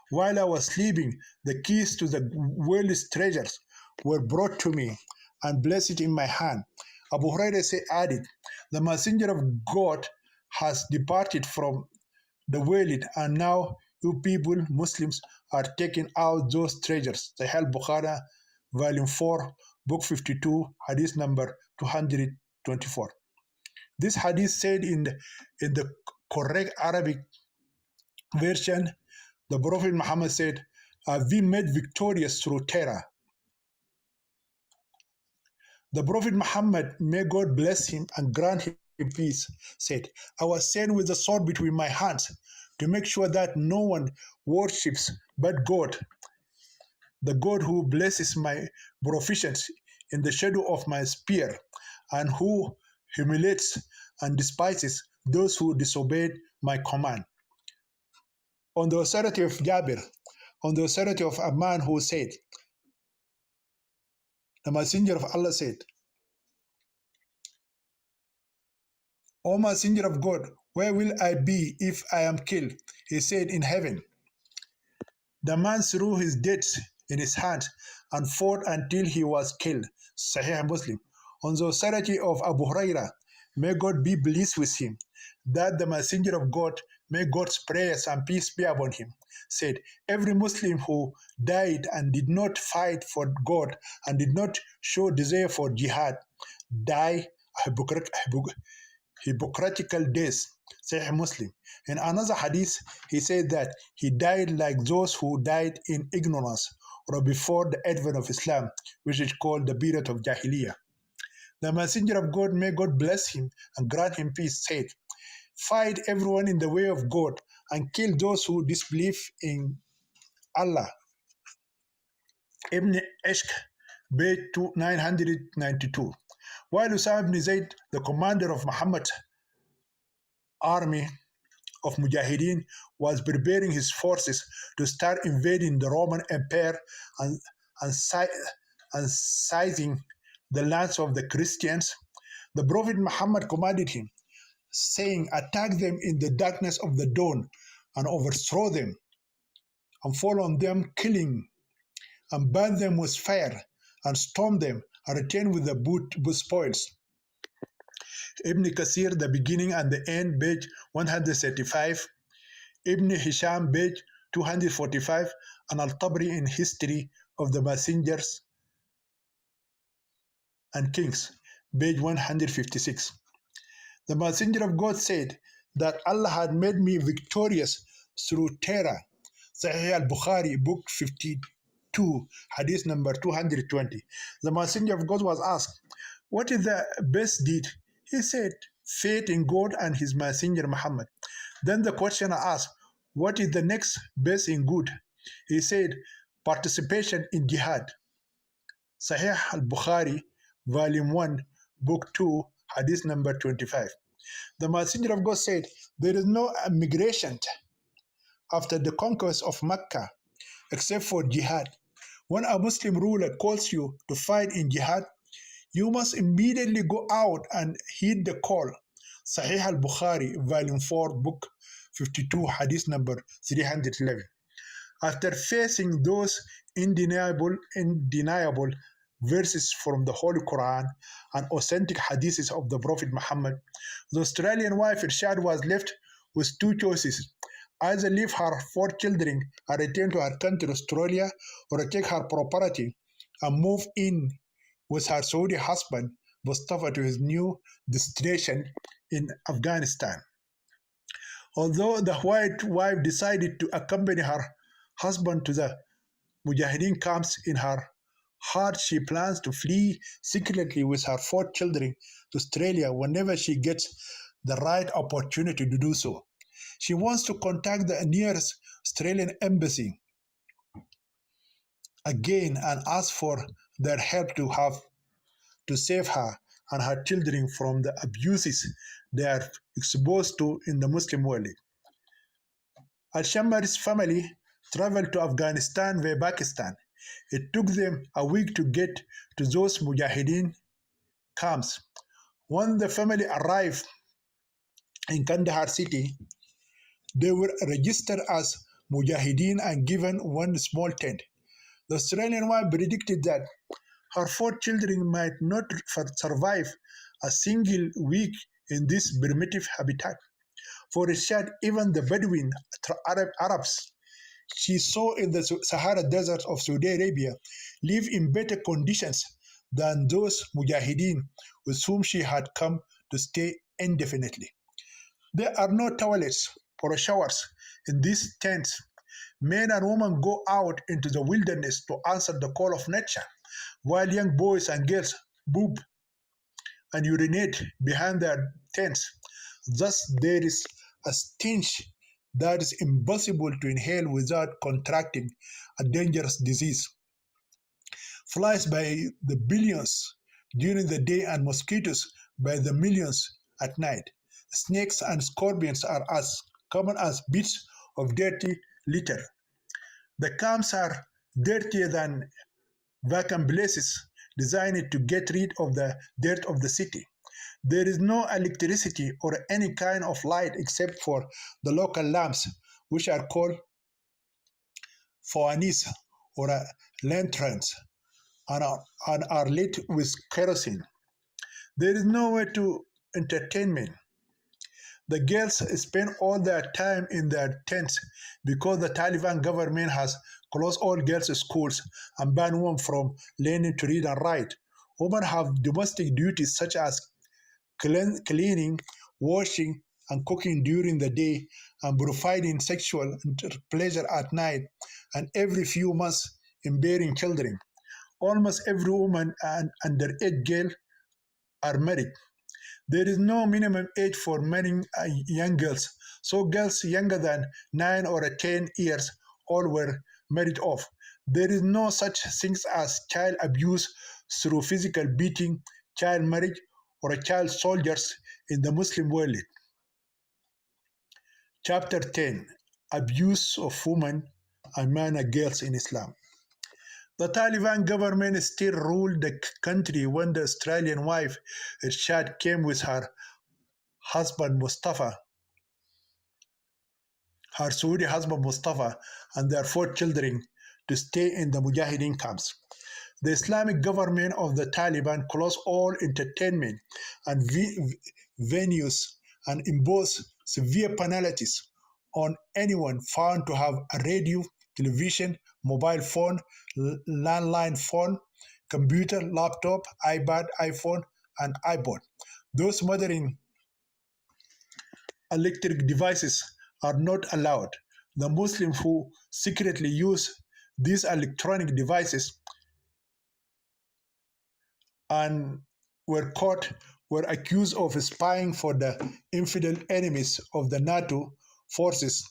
While I was sleeping, the keys to the world's treasures were brought to me and blessed in my hand. Abu Hurairah added, the Messenger of God has departed from the world, and now you people, Muslims, are taking out those treasures. Sahih Bukhari, Volume 4, Book 52, Hadith number 224. This hadith said in the correct Arabic version, the Prophet Muhammad said, have been made victorious through terror. The Prophet Muhammad, may God bless him and grant him peace, said, I was sent with a sword between my hands to make sure that no one worships but God, the God who blesses my proficiency in the shadow of my spear, and who humiliates and despises those who disobeyed my command. On the authority of Jabir, on the authority of a man who said, the Messenger of Allah said, O Messenger of God, where will I be if I am killed? He said, in heaven. The man threw his dates in his hand and fought until he was killed. Sahih Muslim. On the authority of Abu Huraira, may God be pleased with him, that the Messenger of God, may God's prayers and peace be upon him, said, every Muslim who died and did not fight for God and did not show desire for jihad, die hypocritical death. Sahih Muslim. In another hadith, he said that he died like those who died in ignorance or before the advent of Islam, which is called the period of Jahiliyyah. The Messenger of God, may God bless him and grant him peace, said, fight everyone in the way of God and kill those who disbelieve in Allah. Ibn Ishq, page 992. While Usama ibn Zayd, the commander of Muhammad's army of Mujahideen, was preparing his forces to start invading the Roman Empire and seizing the lands of the Christians, the Prophet Muhammad commanded him, saying, attack them in the darkness of the dawn and overthrow them and fall on them, killing and burn them with fire and storm them and return with the boot spoils. Ibn Kathir, the beginning and the end, page 135. Ibn Hisham, page 245, and Al-Tabri in History of the Messengers and Kings, page 156. The Messenger of God said that Allah had made me victorious through terror. Sahih al-Bukhari, book 52, hadith number 220. The Messenger of God was asked, what is the best deed? He said, faith in God and his Messenger Muhammad. Then the questioner asked, what is the next best in good? He said, participation in jihad. Sahih al-Bukhari, volume 1, book 2, hadith number 25. The Messenger of God said, there is no migration after the conquest of Mecca except for jihad. When a Muslim ruler calls you to fight in jihad, you must immediately go out and heed the call. Sahih al-Bukhari, volume 4, book 52, hadith number 311. After facing those undeniable verses from the Holy Quran and authentic hadiths of the Prophet Muhammad, the Australian wife Irshad was left with two choices: either leave her 4 children and return to her country, Australia, or take her property and move in with her Saudi husband, Mustafa, to his new destination in Afghanistan. Although the white wife decided to accompany her husband to the Mujahideen camps, in her heart she plans to flee secretly with her 4 children to Australia whenever she gets the right opportunity to do so. She wants to contact the nearest Australian embassy again and ask for their help to save her and her children from the abuses they are exposed to in the Muslim world. Al-Shammari's family traveled to Afghanistan via Pakistan. It took them a week to get to those Mujahideen camps. When the family arrived in Kandahar city, they were registered as Mujahideen and given one small tent. The Australian wife predicted that her 4 children might not survive a single week in this primitive habitat. For Irshad, even the Bedouin Arabs she saw in the Sahara Desert of Saudi Arabia live in better conditions than those Mujahideen with whom she had come to stay indefinitely. There are no toilets or showers in these tents. Men and women go out into the wilderness to answer the call of nature, while young boys and girls boob and urinate behind their tents. Thus, there is a stench that is impossible to inhale without contracting a dangerous disease. Flies by the billions during the day and mosquitoes by the millions at night. Snakes and scorpions are as common as bits of dirty litter. The camps are dirtier than vacant places designed to get rid of the dirt of the city. There is no electricity or any kind of light except for the local lamps, which are called fawānis or lanterns. and are lit with kerosene. There is no way to entertainment. The girls spend all their time in their tents because the Taliban government has closed all girls' schools and banned women from learning to read and write. Women have domestic duties such as cleaning, washing, and cooking during the day and providing sexual pleasure at night, and every few months in bearing children. Almost every woman and underage girl are married. There is no minimum age for marrying young girls, so girls younger than 9 or 10 years old were married off. There is no such thing as child abuse through physical beating, child marriage, or child soldiers in the Muslim world. Chapter 10: Abuse of Women and Minor Girls in Islam. The Taliban government still ruled the country when the Australian wife Irshad came with her husband Mustafa, her Saudi husband Mustafa, and their 4 children to stay in the Mujahideen camps. The Islamic government of the Taliban closed all entertainment and venues and imposed severe penalties on anyone found to have a radio, television, mobile phone, landline phone, computer, laptop, iPad, iPhone, and iPod. Those modern electric devices are not allowed. The Muslims who secretly use these electronic devices and were caught were accused of spying for the infidel enemies of the NATO forces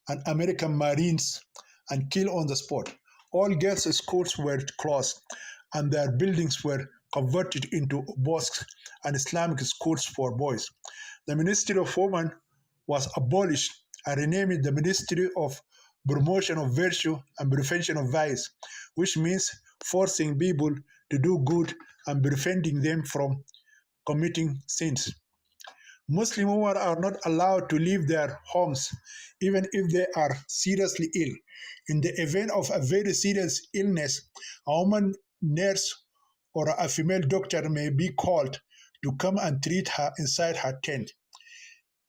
and American Marines and killed on the spot. All girls' schools were closed and their buildings were converted into mosques and Islamic schools for boys. The Ministry of Women was abolished and renamed the Ministry of Promotion of Virtue and Prevention of Vice, which means forcing people to do good and preventing them from committing sins. Muslim women are not allowed to leave their homes even if they are seriously ill. In the event of a very serious illness, a woman nurse or a female doctor may be called to come and treat her inside her tent.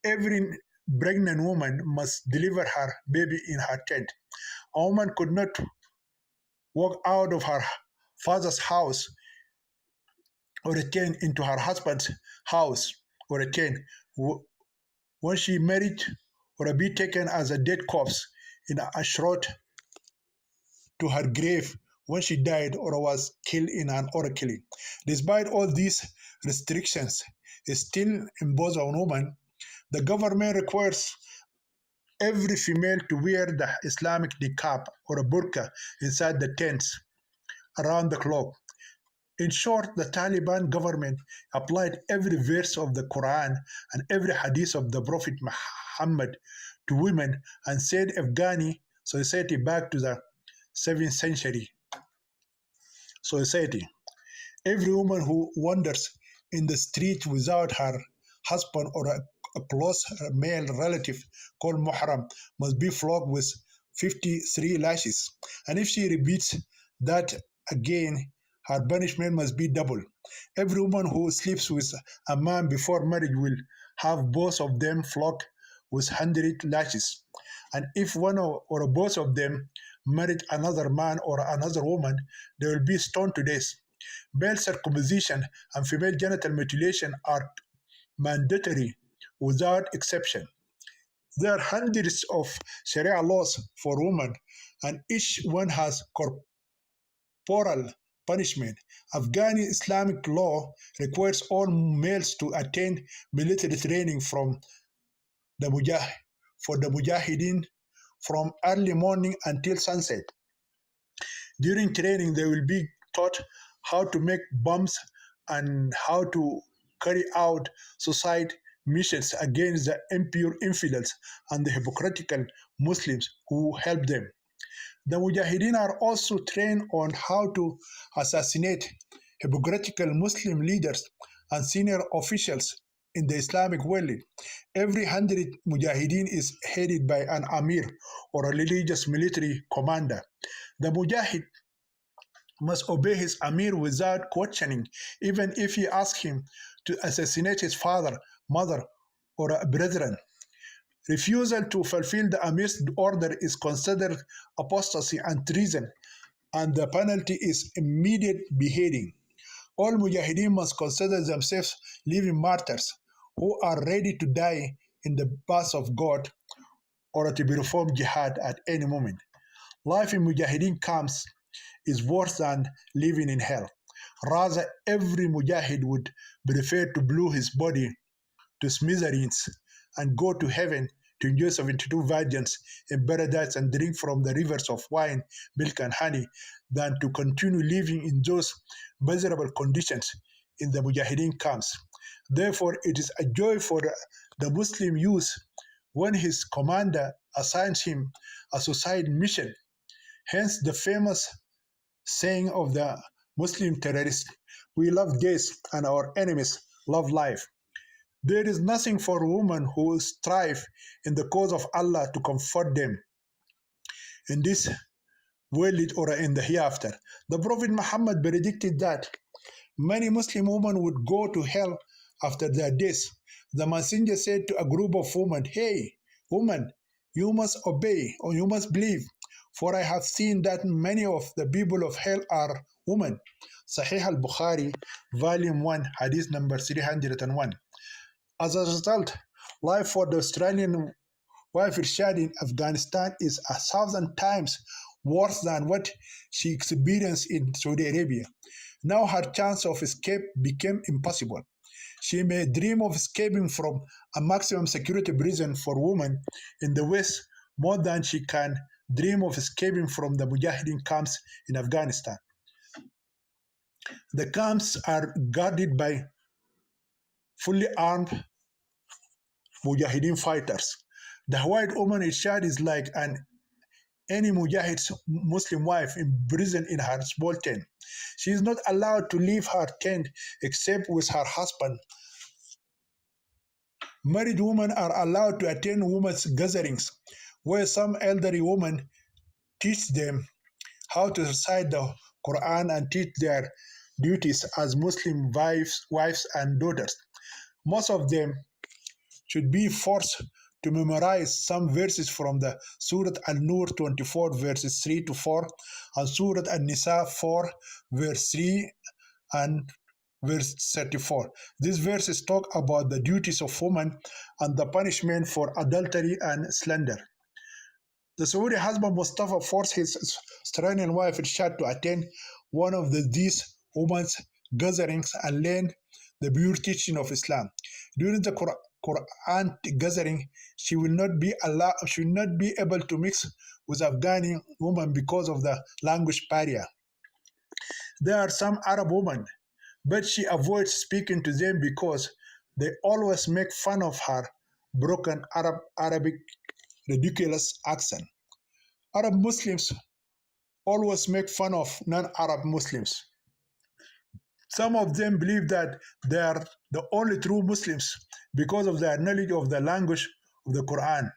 Every pregnant woman must deliver her baby in her tent. A woman could not walk out of her father's house or return into her husband's house or return when she married or be taken as a dead corpse in a shroud to her grave when she died or was killed in an honor killing. Despite all these restrictions still imposed on women, the government requires every female to wear the Islamic niqab or a burqa inside the tents around the clock. In short, the Taliban government applied every verse of the Quran and every hadith of the Prophet Muhammad to women and sent Afghani society back to the 7th century society. Every woman who wanders in the street without her husband or a close male relative called Muharram must be flogged with 53 lashes. And if she repeats that again, her punishment must be double. Every woman who sleeps with a man before marriage will have both of them flogged with 100 lashes. And if one or both of them married another man or another woman, they will be stoned to death. Male circumcision and female genital mutilation are mandatory without exception. There are hundreds of Sharia laws for women, and each one has corporal punishment. Afghani Islamic law requires all males to attend military training the mujah for the mujahideen from early morning until sunset. During training, they will be taught how to make bombs and how to carry out suicide missions against the impure infidels and the hypocritical Muslims who help them. The Mujahideen are also trained on how to assassinate hypocritical Muslim leaders and senior officials in the Islamic world. Every 100 Mujahideen is headed by an Amir or a religious military commander. The Mujahid must obey his Amir without questioning, even if he asks him to assassinate his father, mother, or a brethren. Refusal to fulfill the Amir's order is considered apostasy and treason, and the penalty is immediate beheading. All mujahideen must consider themselves living martyrs who are ready to die in the path of God or to perform jihad at any moment. Life in mujahideen camps is worse than living in hell. Rather, every mujahid would prefer to blow his body to smithereens and go to heaven to enjoy 72 virgins in paradise and drink from the rivers of wine, milk, and honey than to continue living in those miserable conditions in the mujahideen camps. Therefore, it is a joy for the Muslim youth when his commander assigns him a suicide mission. Hence, the famous saying of the Muslim terrorist, "We love death and our enemies love life." There is nothing for women who strive in the cause of Allah to comfort them in this world or in the hereafter. The Prophet Muhammad predicted that many Muslim women would go to hell after their death. The messenger said to a group of women, "Hey, women, you must obey or you must believe, for I have seen that many of the people of hell are women." Sahih al-Bukhari, Volume 1, Hadith number 301. As a result, life for the Australian wife Irshad in Afghanistan is 1,000 times worse than what she experienced in Saudi Arabia. Now her chance of escape became impossible. She may dream of escaping from a maximum security prison for women in the West more than she can dream of escaping from the Mujahideen camps in Afghanistan. The camps are guarded by fully armed Mujahideen fighters. The white woman Irshad is like any Mujahid's Muslim wife imprisoned in her small tent. She is not allowed to leave her tent except with her husband. Married women are allowed to attend women's gatherings, where some elderly women teach them how to recite the Quran and teach their duties as Muslim wives and daughters. Most of them should be forced to memorize some verses from the Surah Al-Nur 24 verses 3 to 4 and Surah An-Nisa 4 verse 3 and verse 34. These verses talk about the duties of women and the punishment for adultery and slander. The Saudi husband Mustafa forced his Australian wife Irshad to attend one of these women's gatherings and learn the pure teaching of Islam. During the Quran gathering, she will not be able to mix with Afghani women because of the language barrier. There are some Arab women, but she avoids speaking to them because they always make fun of her broken Arabic ridiculous accent. Arab Muslims always make fun of non-Arab Muslims. Some of them believe that they are the only true Muslims because of their knowledge of the language of the Quran.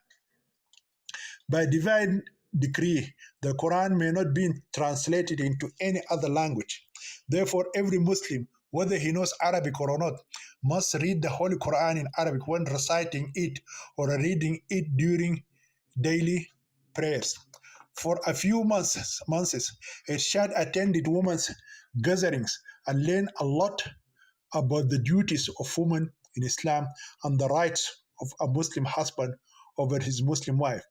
By divine decree, the Quran may not be translated into any other language. Therefore, every Muslim, whether he knows Arabic or not, must read the Holy Quran in Arabic when reciting it or reading it during daily prayers. For a few months, Irshad attended women's gatherings and learned a lot about the duties of women in Islam and the rights of a Muslim husband over his Muslim wife.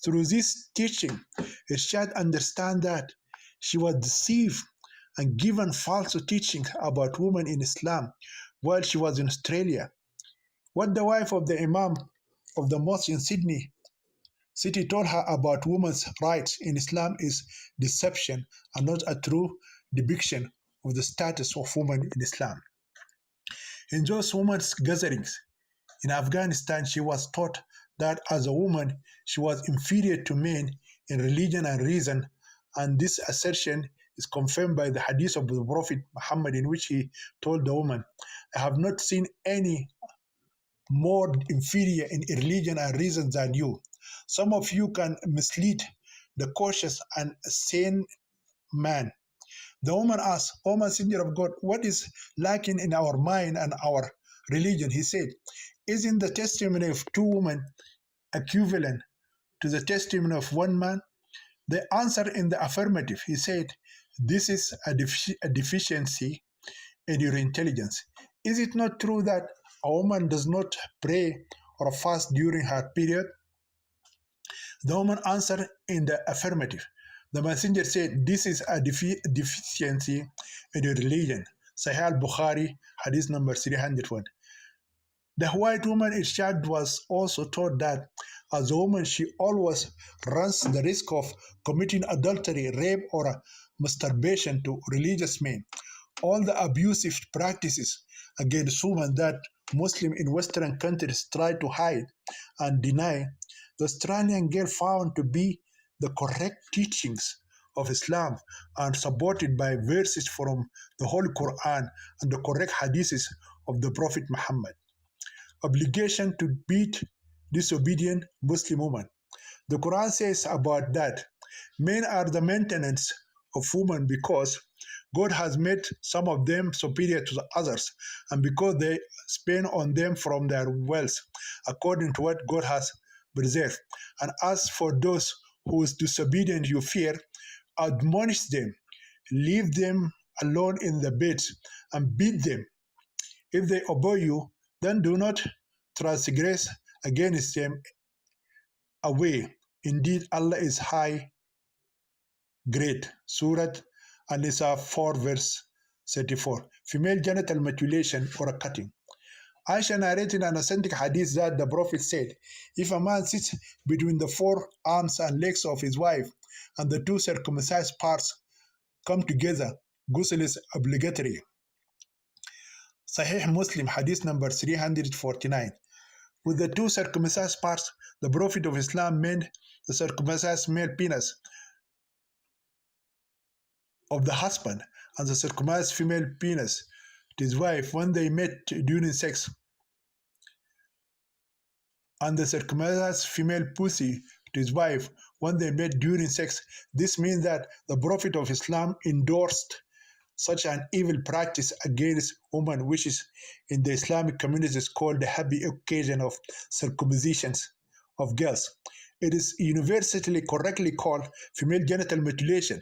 Through this teaching, Irshad understand that she was deceived and given false teachings about women in Islam while she was in Australia. What the wife of the Imam of the mosque in Sydney City told her about women's rights in Islam is deception and not a true depiction of the status of women in Islam. In those women's gatherings in Afghanistan, she was taught that as a woman, she was inferior to men in religion and reason, and this assertion is confirmed by the hadith of the Prophet Muhammad, in which he told the woman, "I have not seen any more inferior in religion and reason than you. Some of you can mislead the cautious and sane man, The woman asked, O Messenger of God, what is lacking in our mind and our religion? He said, isn't the testimony of two women equivalent to the testimony of one man? They answered in the affirmative. He said, this is a deficiency in your intelligence. Is it not true that a woman does not pray or fast during her period? The woman answered in the affirmative. The messenger said, this is a deficiency in your religion. Sahih al-Bukhari, hadith number 301. The white woman Irshad was also taught that as a woman, she always runs the risk of committing adultery, rape, or masturbation to religious men. All the abusive practices against women that Muslims in Western countries try to hide and deny, the Australian girl found to be the correct teachings of Islam and supported by verses from the Holy Quran and the correct hadiths of the Prophet Muhammad. Obligation to beat disobedient Muslim women. The Quran says about that men are the maintenance of women because God has made some of them superior to the others, and because they spend on them from their wealth, according to what God has preserved. And as for those whose disobedience you fear, admonish them, leave them alone in the beds, and beat them. If they obey you, then do not transgress against them away. Indeed, Allah is high, great. Surah An-Nisa 4 verse 34. Female genital mutilation or a cutting. Aisha narrated an authentic hadith that the Prophet said, if a man sits between the forearms and legs of his wife and the two circumcised parts come together, ghusl is obligatory. Sahih Muslim, hadith number 349. With the two circumcised parts, the Prophet of Islam meant the circumcised male penis of the husband and the circumcised female penis to his wife when they met during sex, and the circumcised female pussy to his wife when they met during sex. This means that the Prophet of Islam endorsed such an evil practice against women, which is in the Islamic communities called the happy occasion of circumcisions of girls. It is universally correctly called female genital mutilation.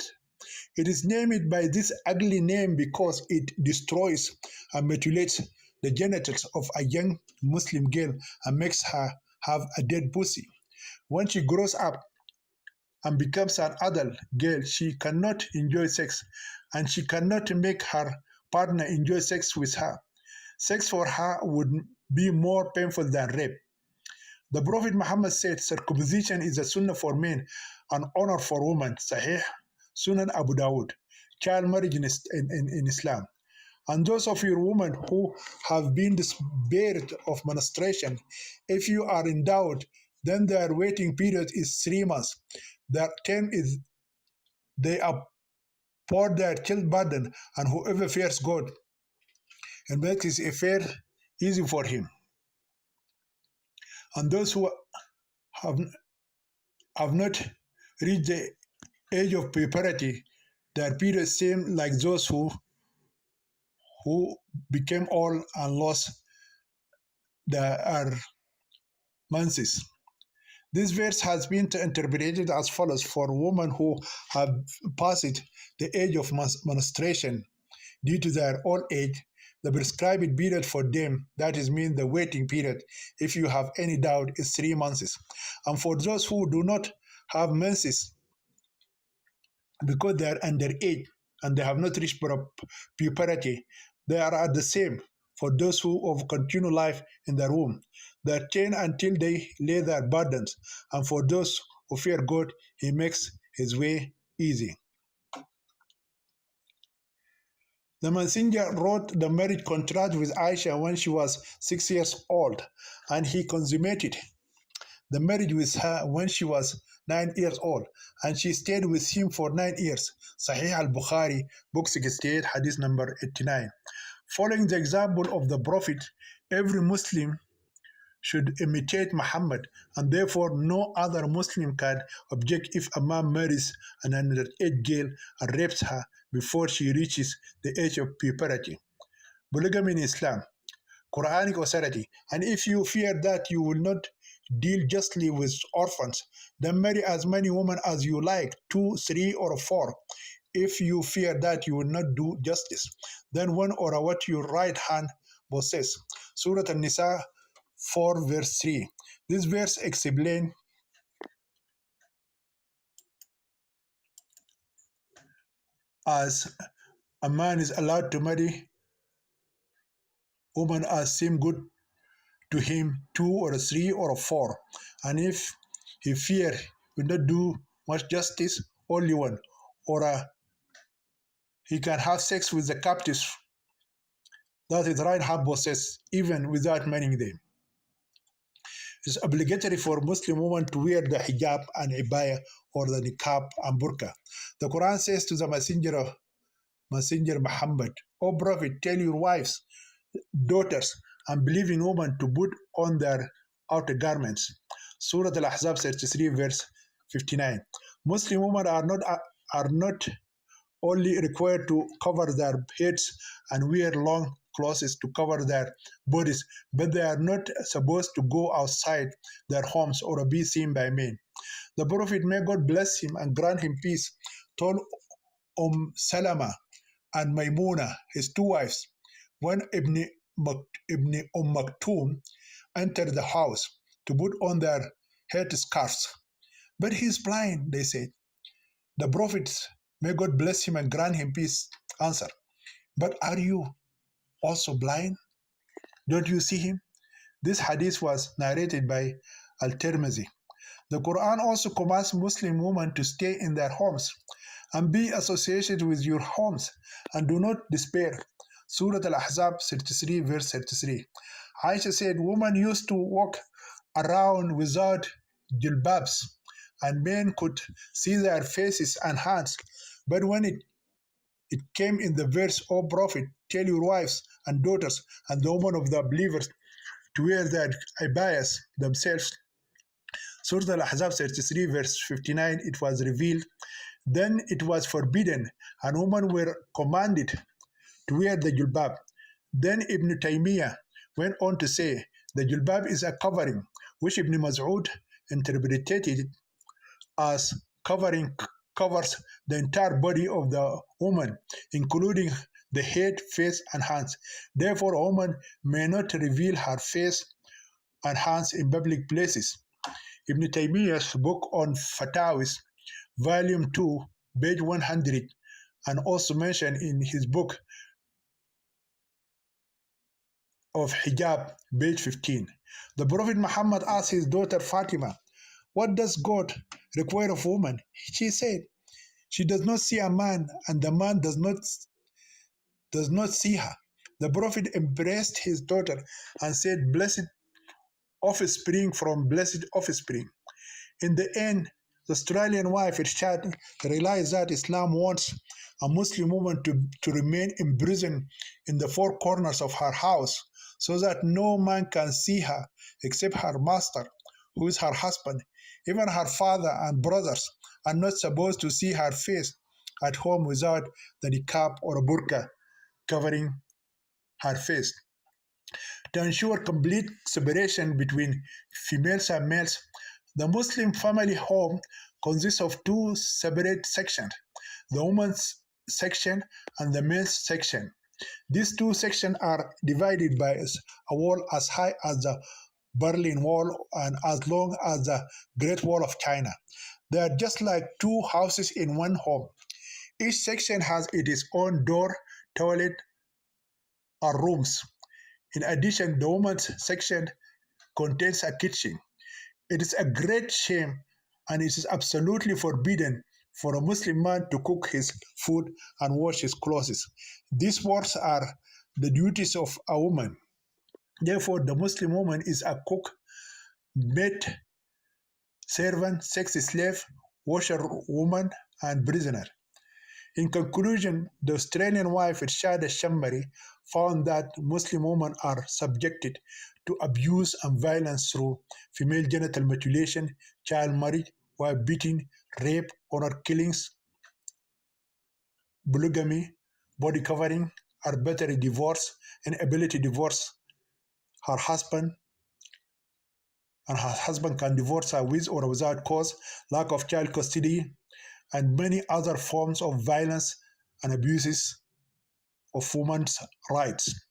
It is named by this ugly name because it destroys and mutilates the genitals of a young Muslim girl and makes her have a dead pussy. When she grows up and becomes an adult girl, she cannot enjoy sex, and she cannot make her partner enjoy sex with her. Sex for her would be more painful than rape. The Prophet Muhammad said circumcision is a sunnah for men, an honor for women. Sahih Sunan Abu Dawud. Child marriage in Islam. And those of your women who have been despaired of menstruation, if you are in doubt, then their waiting period is 3 months. Their term is they pour their child burden, and whoever fears God and makes his affair easy for him. And those who have not reached the age of puberty, their periods seem like those who became old and lost their menses. This verse has been interpreted as follows: for women who have passed the age of menstruation due to their old age, the prescribed period for them, that is mean the waiting period, if you have any doubt, is 3 months. And for those who do not have menses because they are underage and they have not reached puberty, they are at the same for those who have continued life in their womb. They attain until they lay their burdens, and for those who fear God, he makes his way easy. The messenger wrote the marriage contract with Aisha when she was 6 years old, and he consummated the marriage with her when she was 9 years old, and she stayed with him for 9 years. Sahih al-Bukhari, book 68, hadith number 89. Following the example of the Prophet, every Muslim should imitate Muhammad, and therefore no other Muslim can object if a man marries an underage girl and rapes her before she reaches the age of puberty. Polygamy in Islam, Quranic authority, and if you fear that you will not deal justly with orphans, then marry as many women as you like, two, three, or four. If you fear that you will not do justice, then one or what your right hand possess. Surah An-Nisa 4 verse 3. This verse explains as a man is allowed to marry women as seem good to him, two or three or four. And if he fear will not do much justice, only one. Or he can have sex with the captives that his right hand possess, even without marrying them. It's obligatory for Muslim women to wear the hijab and ibaya or the niqab and burqa. The Quran says to the Messenger Muhammad, O Prophet, tell your wives, daughters, and believing women to put on their outer garments. Surah Al-Ahzab 33 verse 59. Muslim women are not only required to cover their heads and wear long clothes to cover their bodies, but they are not supposed to go outside their homes or be seen by men. The Prophet, may God bless him and grant him peace, told Salama and Maimuna, his two wives, when Ibn Maktoum entered the house to put on their head scarves. But he is blind, they said. The Prophet, may God bless him and grant him peace, answered, but are you also blind? Don't you see him? This hadith was narrated by Al-Tirmidhi. The Quran also commands Muslim women to stay in their homes and be associated with your homes and do not despair. Surah Al-Ahzab 33 verse 33. Aisha said, women used to walk around without jilbabs and men could see their faces and hands. But when it came in the verse, O Prophet, tell your wives and daughters and the women of the believers to wear their abayas themselves. Surah Al-Ahzab 33 verse 59, it was revealed. Then it was forbidden and women were commanded to wear the jilbab. Then Ibn Taymiyyah went on to say, the jilbab is a covering, which Ibn Mas'ud interpreted as covers the entire body of the woman, including the head, face, and hands. Therefore, a woman may not reveal her face and hands in public places. Ibn Taymiyyah's book on Fatawis, Volume 2, page 100, and also mentioned in his book of Hijab, page 15. The Prophet Muhammad asked his daughter Fatima, what does God require of woman? She said, she does not see a man, and the man does not see her. The Prophet embraced his daughter and said, blessed offspring from blessed offspring. In the end, the Australian wife Irshad realized that Islam wants a Muslim woman to remain imprisoned in the four corners of her house so that no man can see her except her master, who is her husband. Even her father and brothers are not supposed to see her face at home without the niqab or a burqa covering her face. To ensure complete separation between females and males, the Muslim family home consists of two separate sections, the women's section and the men's section. These two sections are divided by a wall as high as the Berlin Wall and as long as the Great Wall of China. They are just like two houses in one home. Each section has its own door, toilet, or rooms. In addition, the women's section contains a kitchen. It is a great shame and it is absolutely forbidden for a Muslim man to cook his food and wash his clothes. These works are the duties of a woman. Therefore, the Muslim woman is a cook, maid, servant, sex slave, washerwoman, and prisoner. In conclusion, the Australian wife Irshad Shambari found that Muslim women are subjected to abuse and violence through female genital mutilation, child marriage, wife beating, rape, honor killings, polygamy, body covering, arbitrary divorce, inability to divorce her husband, and her husband can divorce her with or without cause, lack of child custody, and many other forms of violence and abuses of women's rights.